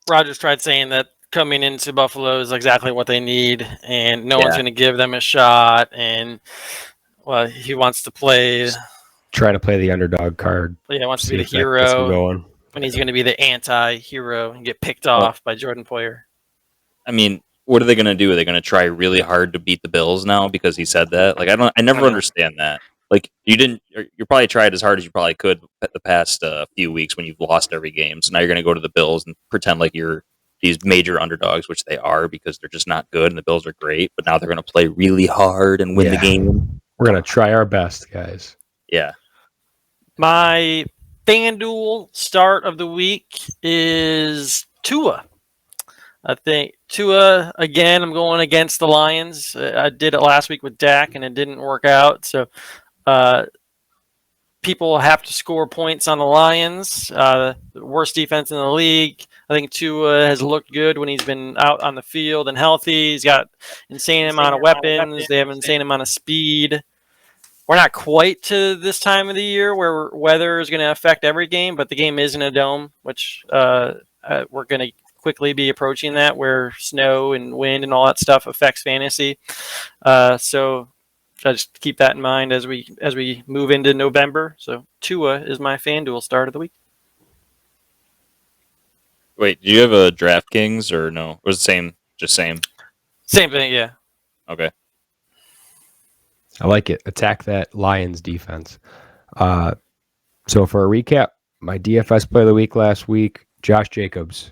Rogers tried saying that coming into Buffalo is exactly what they need, and no one's going to give them a shot. And well, he wants to play. Try to play the underdog card. Yeah, he wants to See be the if that gets him hero, going. and he's going to be the anti-hero and get picked off by Jordan Poyer. I mean, what are they going to do? Are they going to try really hard to beat the Bills now because he said that? Like, I never understand that. Like, you probably tried as hard as you probably could the past few weeks when you've lost every game. So now you're going to go to the Bills and pretend like you're these major underdogs, which they are because they're just not good and the Bills are great. But now they're going to play really hard and win the game. We're going to try our best, guys. Yeah. My FanDuel start of the week is Tua. I think Tua, again, I'm going against the Lions. I did it last week with Dak, and it didn't work out. So people have to score points on the Lions. The worst defense in the league. I think Tua has looked good when he's been out on the field and healthy. He's got insane amount of weapons. They have insane amount of speed. We're not quite to this time of the year where weather is going to affect every game, but the game is in a dome, which we're going to quickly be approaching that, where snow and wind and all that stuff affects fantasy. So just keep that in mind as we move into November. So Tua is my FanDuel start of the week. Wait, do you have a DraftKings or no? Or was it same? Just same. Same thing, yeah. Okay. I like it. Attack that Lions defense. So for a recap, my DFS play of the week last week, Josh Jacobs.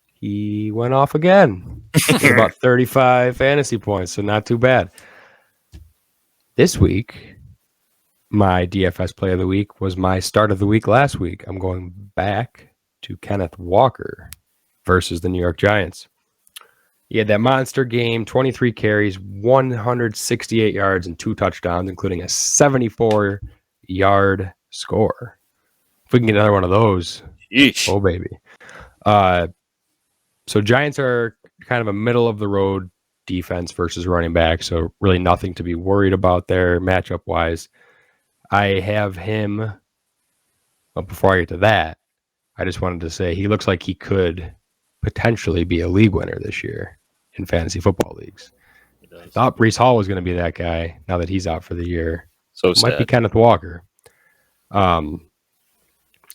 He went off again. About 35 fantasy points, so not too bad. This week, my DFS play of the week was my start of the week last week. I'm going back to Kenneth Walker versus the New York Giants. He had that monster game, 23 carries, 168 yards, and 2 touchdowns, including a 74-yard score. If we can get another one of those, Yeesh. oh, baby. So Giants are kind of a middle-of-the-road defense versus running back, so really nothing to be worried about there matchup-wise. I have him, but before I get to that, I just wanted to say he looks like he could potentially be a league winner this year in fantasy football leagues. I thought Breece Hall was going to be that guy now that he's out for the year. So Might be Kenneth Walker. So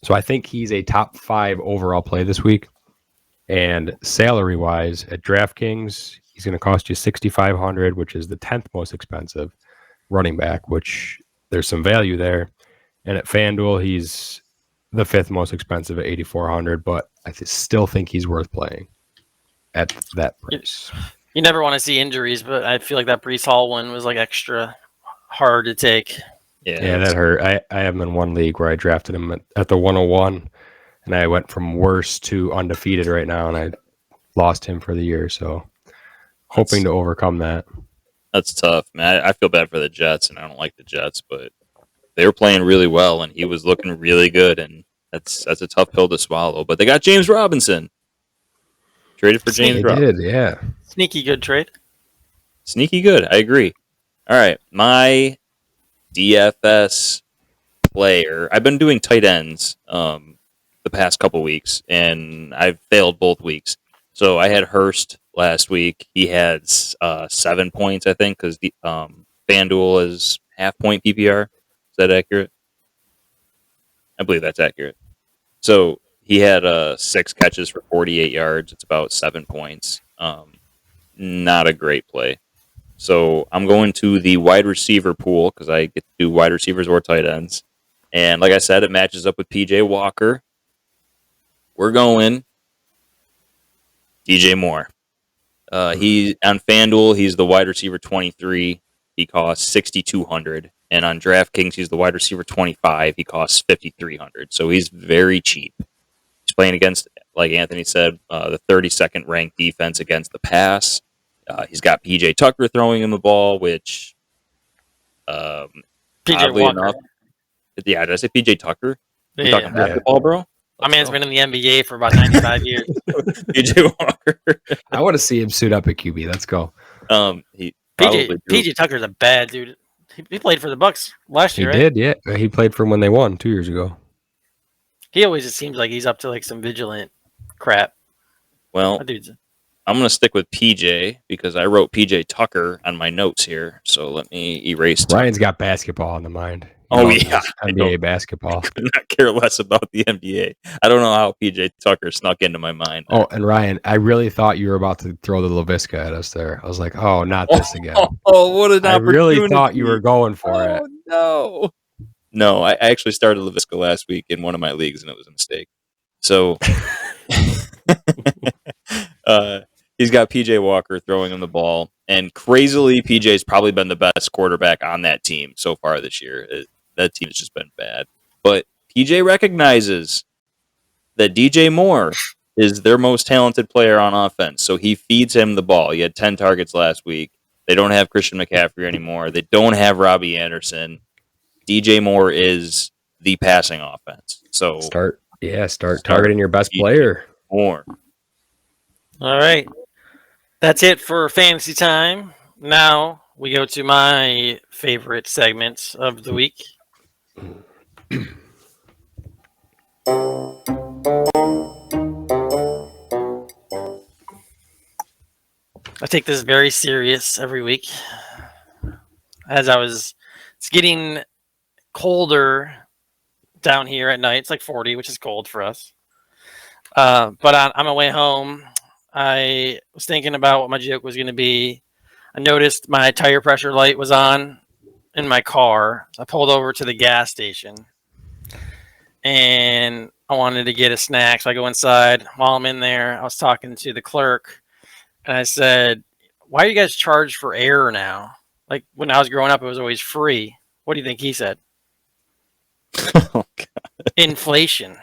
I think he's a top 5 overall play this week. And salary-wise, at DraftKings, he's going to cost you $6,500, which is the 10th most expensive running back, which there's some value there. And at FanDuel, he's the 5th most expensive at $8,400, but I still think he's worth playing at that price. You never want to see injuries, but I feel like that Breece Hall one was like extra hard to take. Yeah, that hurt. I have him in one league where I drafted him at the 101, and I went from worst to undefeated right now, and I lost him for the year. So hoping to overcome that. That's tough, man. I feel bad for the Jets, and I don't like the Jets, but they were playing really well, and he was looking really good, and that's a tough pill to swallow. But they got James Robinson. Traded for James Robinson. They did, yeah. Sneaky good trade. Sneaky good. I agree. All right. My DFS player. I've been doing tight ends the past couple weeks, and I've failed both weeks. So I had Hurst last week. He had 7 points, I think, because the FanDuel is half-point PPR. Is that accurate? I believe that's accurate. So he had 6 catches for 48 yards. It's about 7 points. Not a great play. So I'm going to the wide receiver pool because I get to do wide receivers or tight ends. And like I said, it matches up with PJ Walker. We're going DJ Moore. He on FanDuel, he's the wide receiver 23. He costs 6,200, and on DraftKings, he's the wide receiver 25. He costs 5,300. So he's very cheap. He's playing against, like Anthony said, the 32nd ranked defense against the pass. He's got PJ Tucker throwing him the ball, which, PJ oddly Walker. enough, yeah, did I say PJ Tucker? You Yeah. talking basketball, bro? My man's been in the NBA for about 95 years. PJ Walker. I want to see him suit up at QB. Let's go. He probably drew- PJ Tucker's a bad dude. He played for the Bucks last He year, right? did, yeah. He played for him when they won 2 years ago. He always just seems like he's up to like some vigilant crap. Well, That dude's I'm going to stick with PJ because I wrote PJ Tucker on my notes here. So let me erase Tucker. Ryan's got basketball on the mind. Oh, yeah. NBA basketball. I could not care less about the NBA. I don't know how PJ Tucker snuck into my mind. Oh, and Ryan, I really thought you were about to throw the LaVisca at us there. I was like, oh, not this again. Oh, what an I opportunity. really thought you were going for it. No. No, I actually started LaVisca last week in one of my leagues, and it was a mistake. So he's got PJ Walker throwing him the ball, and crazily, PJ's probably been the best quarterback on that team so far this year. That team has just been bad. But PJ recognizes that DJ Moore is their most talented player on offense, so he feeds him the ball. He had 10 targets last week. They don't have Christian McCaffrey anymore. They don't have Robbie Anderson. DJ Moore is the passing offense. So Start targeting your best player. Moore. all right. That's it for fantasy time. Now we go to my favorite segment of the week. I take this very serious every week. It's getting colder down here at night. It's like 40, which is cold for us. But on my way home, I was thinking about what my joke was going to be. I noticed my tire pressure light was on in my car. So I pulled over to the gas station, and I wanted to get a snack. So I go inside. While I'm in there, I was talking to the clerk, and I said, "Why are you guys charged for air now? Like when I was growing up, it was always free." What do you think he said? Oh, God. Inflation.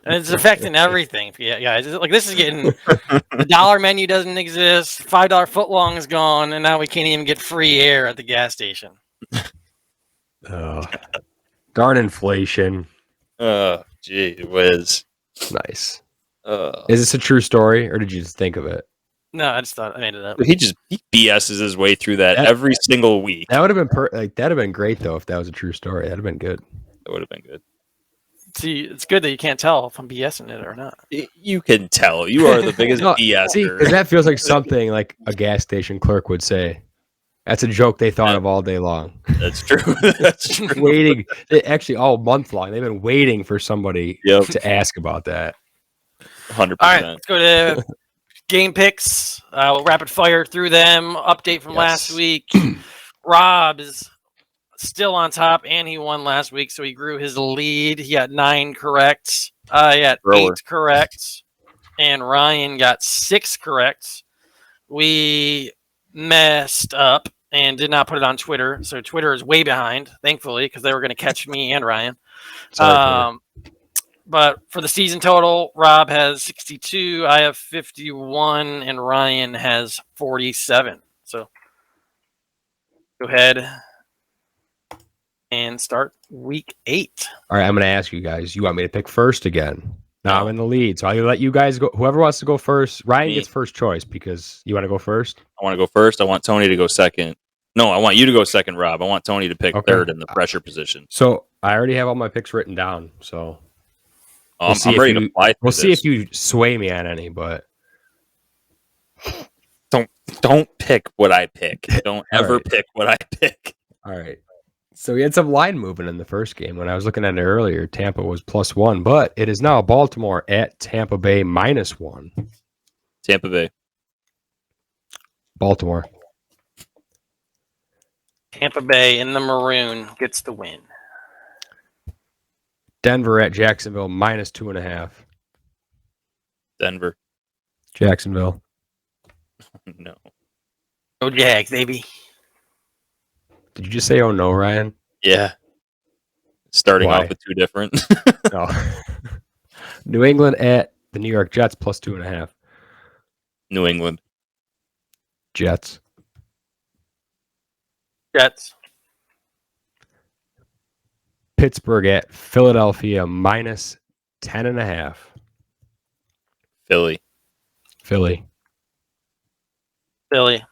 And it's affecting everything. Yeah, guys. Like this is getting the dollar menu doesn't exist. $5 footlong is gone, and now we can't even get free air at the gas station. Oh, darn inflation. Oh, gee whiz. Nice. Is this a true story, or did you just think of it? No, I just thought I made it up. He BS's his way through that every single week. That would have been that'd have been great though if that was a true story. That'd have been good. That would have been good. See, it's good that you can't tell if I'm BSing it or not. You can tell. You are the biggest BSer. See, 'cause that feels like something like a gas station clerk would say. That's a joke they thought of all day long. That's true. That's true. Waiting, actually all month long. They've been waiting for somebody to ask about that. 100%. All right, let's go to game picks. We'll rapid fire through them. Update from last week. Rob is still on top, and he won last week, so he grew his lead. He got 9 correct. He had 8 correct, and Ryan got 6 correct. We messed up and did not put it on Twitter, so Twitter is way behind, thankfully, because they were going to catch me and Ryan. Sorry, but for the season total, Rob has 62, I have 51, and Ryan has 47. So go ahead and start week 8. All right, I'm going to ask you guys. You want me to pick first again? Now I'm in the lead, so I'll let you guys go. Whoever wants to go first, Ryan gets first choice because you want to go first. I want to go first. I want Tony to go second. No, I want you to go second, Rob. I want Tony to pick third in the pressure position. So I already have all my picks written down. So I'm ready to apply. We'll see if you sway me on any, but don't pick what I pick. Don't ever pick what I pick. All right. So we had some line movement in the first game. When I was looking at it earlier, Tampa was +1, but it is now Baltimore at Tampa Bay -1. Tampa Bay. Baltimore. Tampa Bay in the maroon gets the win. Denver at Jacksonville -2.5. Denver. Jacksonville. No. Go Jags, baby. Did you just say oh no, Ryan? Yeah. Starting Why? off with two different. No. New England at the New York Jets plus 2.5. New England. Jets. Jets. Pittsburgh at Philadelphia minus 10.5. Philly. Philly. Philly.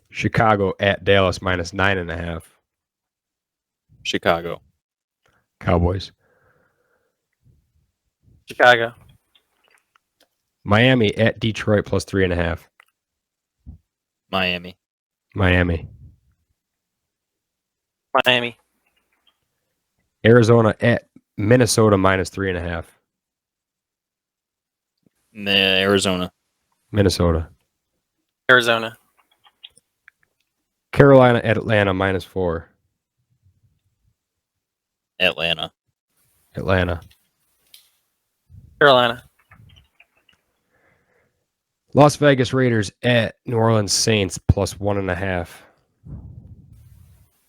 Chicago at Dallas minus 9.5. Chicago. Cowboys. Chicago. Miami at Detroit plus 3.5. Miami. Miami. Miami. Arizona at Minnesota minus 3.5. Arizona. Minnesota. Arizona. Carolina at Atlanta minus 4. Atlanta. Atlanta. Carolina. Las Vegas Raiders at New Orleans Saints plus 1.5.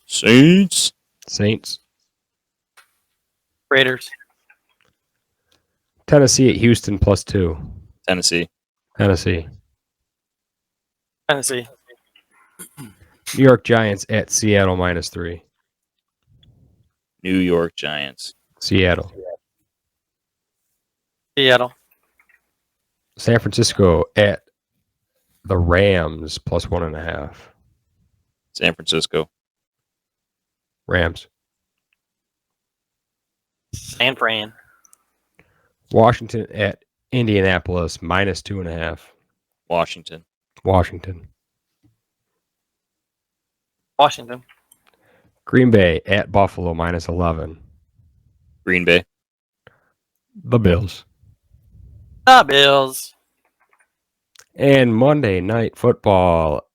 Saints. Saints. Raiders. Tennessee at Houston plus 2. Tennessee. Tennessee. Tennessee. New York Giants at Seattle minus 3. New York Giants. Seattle. Seattle. San Francisco at the Rams plus 1.5. San Francisco. Rams. San Fran. Washington at Indianapolis minus 2.5. Washington. Washington. Washington. Green Bay at Buffalo minus 11. Green Bay. The Bills. The Bills. And Monday Night Football.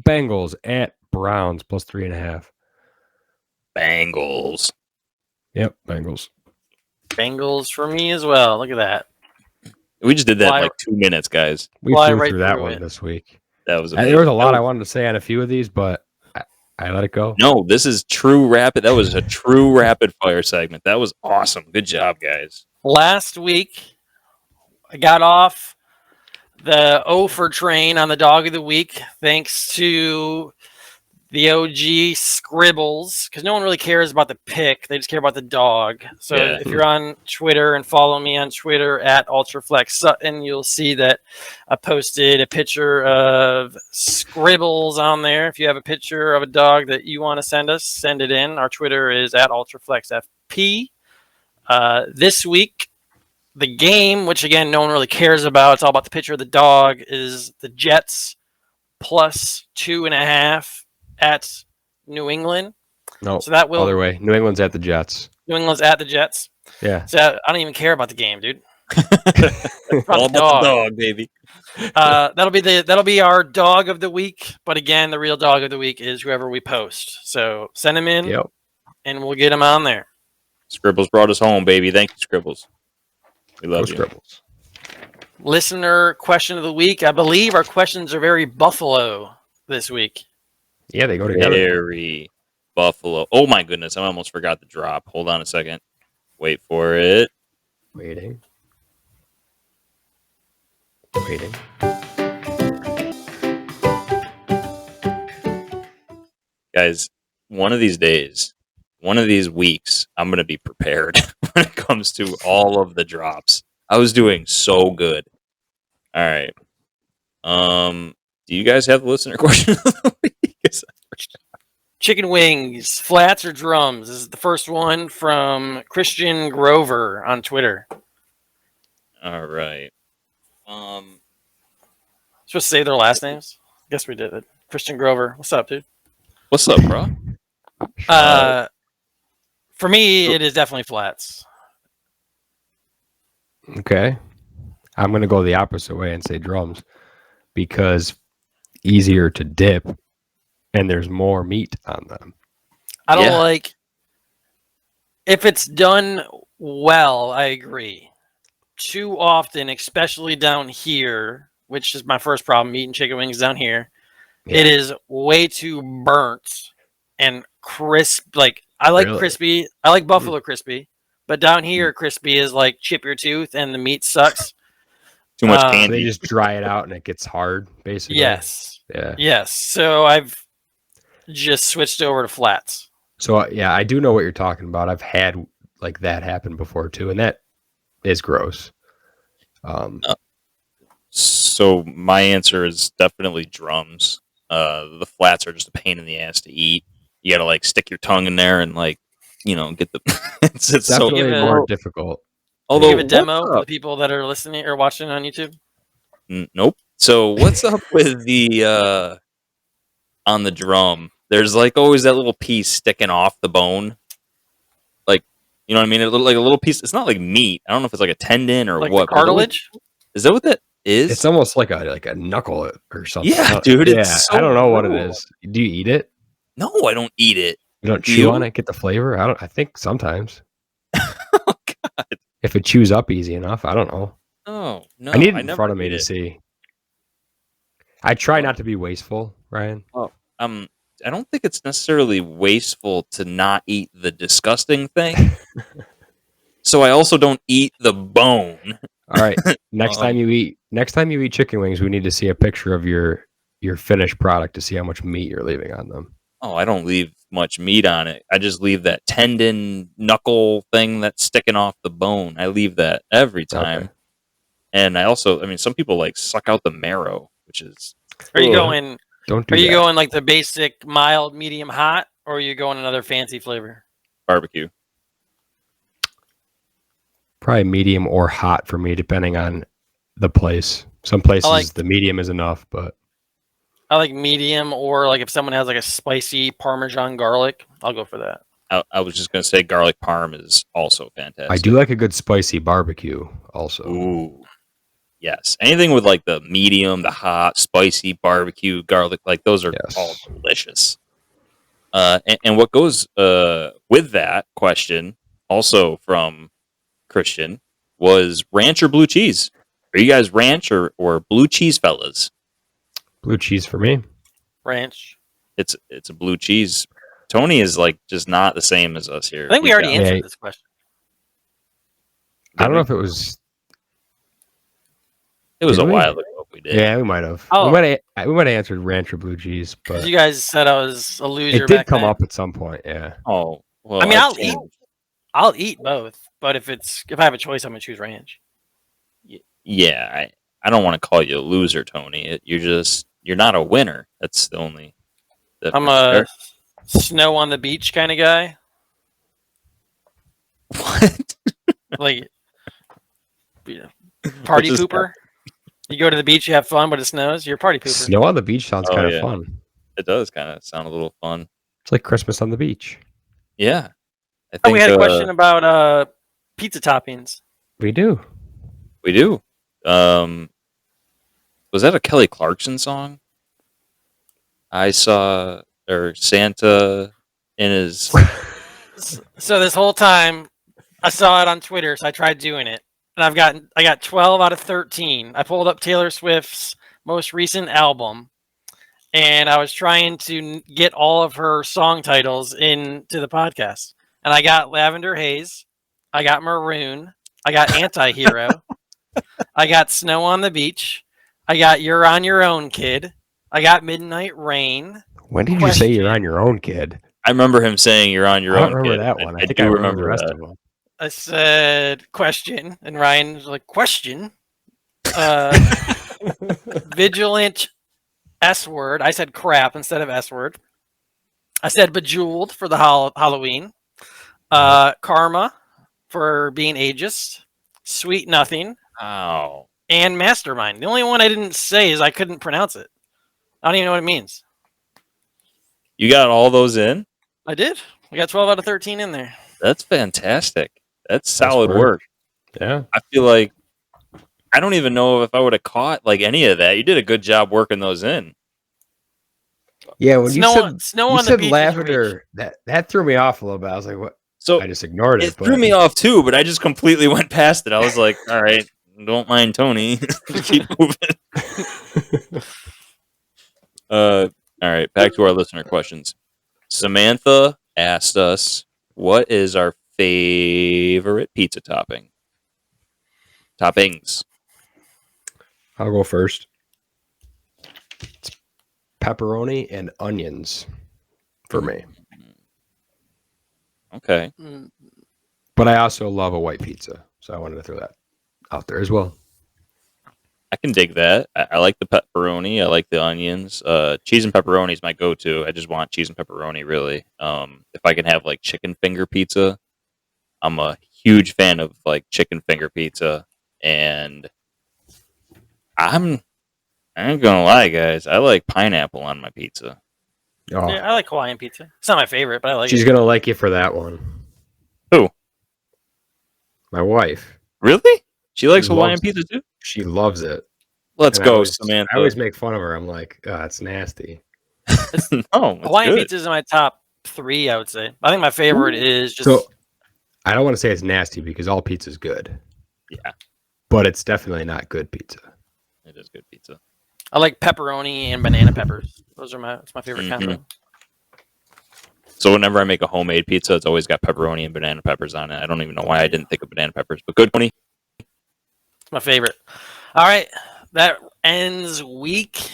Bengals at Browns plus 3.5. Bengals. Yep, Bengals. Bengals for me as well. Look at that. We just did that Fly- in like 2 minutes, guys. We Fly flew right through that through one it. this week. That was There was a lot I That wanted to say on a few of these, but I let it go. No, this is true rapid. That was a true rapid fire segment. That was awesome. Good job, guys. Last week, I got off the Ofer train on the dog of the week thanks to the OG Scribbles, because no one really cares about the pick. They just care about the dog. So Yeah. if you're on Twitter and follow me on Twitter at Ultraflex Sutton, you'll see that I posted a picture of Scribbles on there. If you have a picture of a dog that you want to send us, send it in. Our Twitter is at UltraflexFP. This week, the game, which again no one really cares about, it's all about the picture of the dog, is the Jets plus 2.5 at New England. No, So that will other way. New England's at the Jets. New England's at the Jets. Yeah. So I don't even care about the game, dude. All about the dog, baby. That'll be our dog of the week. But again, the real dog of the week is whoever we post. So send them in, Yep. and we'll get them on there. Scribbles brought us home, baby. Thank you, Scribbles. We Go love you. Scribbles. Listener question of the week. I believe our questions are very Buffalo this week. Yeah, they go together. Very Buffalo. Oh my goodness, I almost forgot the drop. Hold on a second. Wait for it. Waiting. Guys, one of these days, one of these weeks, I'm going to be prepared when it comes to all of the drops. I was doing so good. All right. Do you guys have the listener question of the week? Chicken wings, flats or drums? This is the first one from Christian Grover on Twitter. All right. Supposed to say their last names? Guess we did it. Christian Grover. What's up, dude? What's up, bro? For me, it is definitely flats. Okay. I'm going to go the opposite way and say drums because easier to dip and there's more meat on them. I don't Yeah. like if it's done well, I agree. too often, especially down here, which is my first problem eating chicken wings down here. Yeah. It is way too burnt and crisp. Like I like Really? crispy. I like buffalo crispy, but down here, crispy is like chip your tooth and the meat sucks. Too much So candy. they just dry it out and it gets hard, basically. Yes. Yeah. Yes. So I've just switched over to flats. So yeah, I do know what you're talking about. I've had like that happen before too, and that is gross. So my answer is definitely drums. The flats are just a pain in the ass to eat. You got to like stick your tongue in there and like, get the. it's Definitely Give it- more difficult. Although Give a demo what's for up? the people that are listening or watching on YouTube. Nope. So what's up with the on the drum? There's like always that little piece sticking off the bone. Like, you know what I mean? Like a little piece. It's not like meat. I don't know if it's like a tendon or Like what. the cartilage. Is that what that is? It's almost like a knuckle or something. Yeah, dude, Yeah, it's so I don't know what it brutal. is. Do you eat it? No, I don't eat it. You don't Do chew you? on it, get the flavor? I think sometimes. Oh God. If it chews up easy enough, I don't know. Oh no. I need it in never front of me eat to it. see. I try Oh. not to be wasteful, Ryan. I don't think it's necessarily wasteful to not eat the disgusting thing. So I also don't eat the bone. All right. Next time you eat chicken wings, we need to see a picture of your finished product to see how much meat you're leaving on them. Oh, I don't leave much meat on it. I just leave that tendon knuckle thing that's sticking off the bone. I leave that every time. Okay. And I also, some people like suck out the marrow, which is. Are you Ugh. going? Don't do Are you that. going like the basic mild, medium, hot, or are you going another fancy flavor? Barbecue? Probably medium or hot for me, depending on the place. Some places the medium is enough, but I like medium, or like if someone has like a spicy Parmesan garlic, I'll go for that. I was just going to say garlic parm is also fantastic. I do like a good spicy barbecue also. Ooh. Yes. Anything with like the medium, the hot, spicy barbecue, garlic, like those are all delicious. And what goes with that question, also from Christian, was ranch or blue cheese? Are you guys ranch or blue cheese fellas? Blue cheese for me. Ranch. It's a blue cheese. Tony is like just not the same as us here. I think we already Yeah. answered this question. I don't know if it was. It was Did a we? while ago we did. Yeah, we might have. Oh. We might have answered ranch or blue cheese, but You guys said I was a loser. it did back come then. up at some point. Yeah. Oh, well. I mean, I've I'll eat both, but if I have a choice, I'm gonna choose ranch. Yeah, I don't want to call you a loser, Tony. You're not a winner. That's the only. I'm a snow on the beach kind of guy. What? Like, party What's this pooper. You go to the beach, you have fun, but it snows. You're a party pooper. Snow on the beach sounds Oh, kind of yeah. fun. It does kind of sound a little fun. It's like Christmas on the beach. Yeah. I Oh, we had a question about pizza toppings. We do. We do. Was that a Kelly Clarkson song? I saw, or Santa in his. So this whole time, I saw it on Twitter, so I tried doing it, and I got 12 out of 13. I pulled up Taylor Swift's most recent album, and I was trying to get all of her song titles into the podcast, and I got Lavender Haze, I got Maroon, I got Anti-Hero, I got Snow on the Beach, I got You're on Your Own, Kid, I got Midnight Rain. When did you say you're on your own, kid? I remember him saying "You're on your I own." don't remember kid. that one. I think do I remember the rest that. of them. I said question, and Ryan was like, question. Vigilant S word. I said crap instead of S word. I said bejeweled for the Halloween. Karma for being ageist. Sweet nothing. Oh, And mastermind. The only one I didn't say is I couldn't pronounce it. I don't even know what it means. you got all those in? I did. I got 12 out of 13 in there. That's fantastic. That's solid work. work. Yeah. I feel like I don't even know if I would have caught like any of that. You did a good job working those in. Yeah, when Snow you on said the beach is lavender, that threw me off a little bit. I was like, what? So I just ignored it it. threw But me off too, but I just completely went past it. I was like, all right, don't mind Tony. Keep moving. All right, back to our listener questions. Samantha asked us, what is our favorite pizza topping? Toppings. I'll go first. It's pepperoni and onions for me. Okay. Mm, But I also love a white pizza, so I wanted to throw that out there as well. I can dig that. I like the pepperoni. I like the onions. Cheese and pepperoni is my go-to. I just want cheese and pepperoni, really. If I can have like chicken finger pizza, I'm a huge fan of like chicken finger pizza. And I ain't gonna lie, guys. I like pineapple on my pizza. Oh, yeah, I like Hawaiian pizza. It's not my favorite, but I like she's it. gonna like you for that one. Who? My wife. Really? She likes She Hawaiian loves pizza too? She loves it. Let's And go, I Samantha. always make fun of her. I'm like, oh, it's nasty. No, it's Hawaiian good. pizza is in my top 3, I would say. I think my favorite is just So I don't want to say it's nasty because all pizza's good, Yeah, but it's definitely not good pizza. it is good pizza. I like pepperoni and banana peppers. It's my favorite combo. So whenever I make a homemade pizza, it's always got pepperoni and banana peppers on it. I don't even know why I didn't think of banana peppers, but good, Tony. It's my favorite. All right, that ends week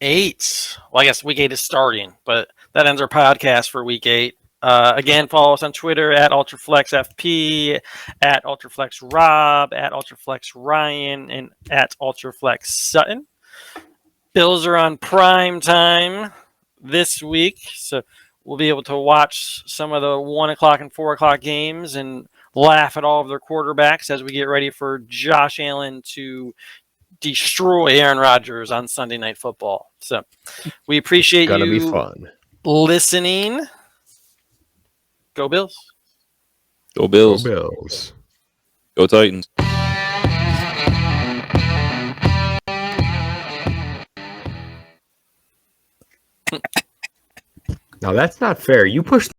8. Well, I guess week 8 is starting, but that ends our podcast for week 8. Again, follow us on Twitter at UltraflexFP, at UltraflexRob, at UltraflexRyan, and at UltraflexSutton. Bills are on prime time this week, so we'll be able to watch some of the 1 o'clock and 4 o'clock games and laugh at all of their quarterbacks as we get ready for Josh Allen to destroy Aaron Rodgers on Sunday Night Football. So we appreciate It's gonna you be fun. listening. Go Bills. Go Bills. Go Bills. Go Titans. Now that's not fair. You pushed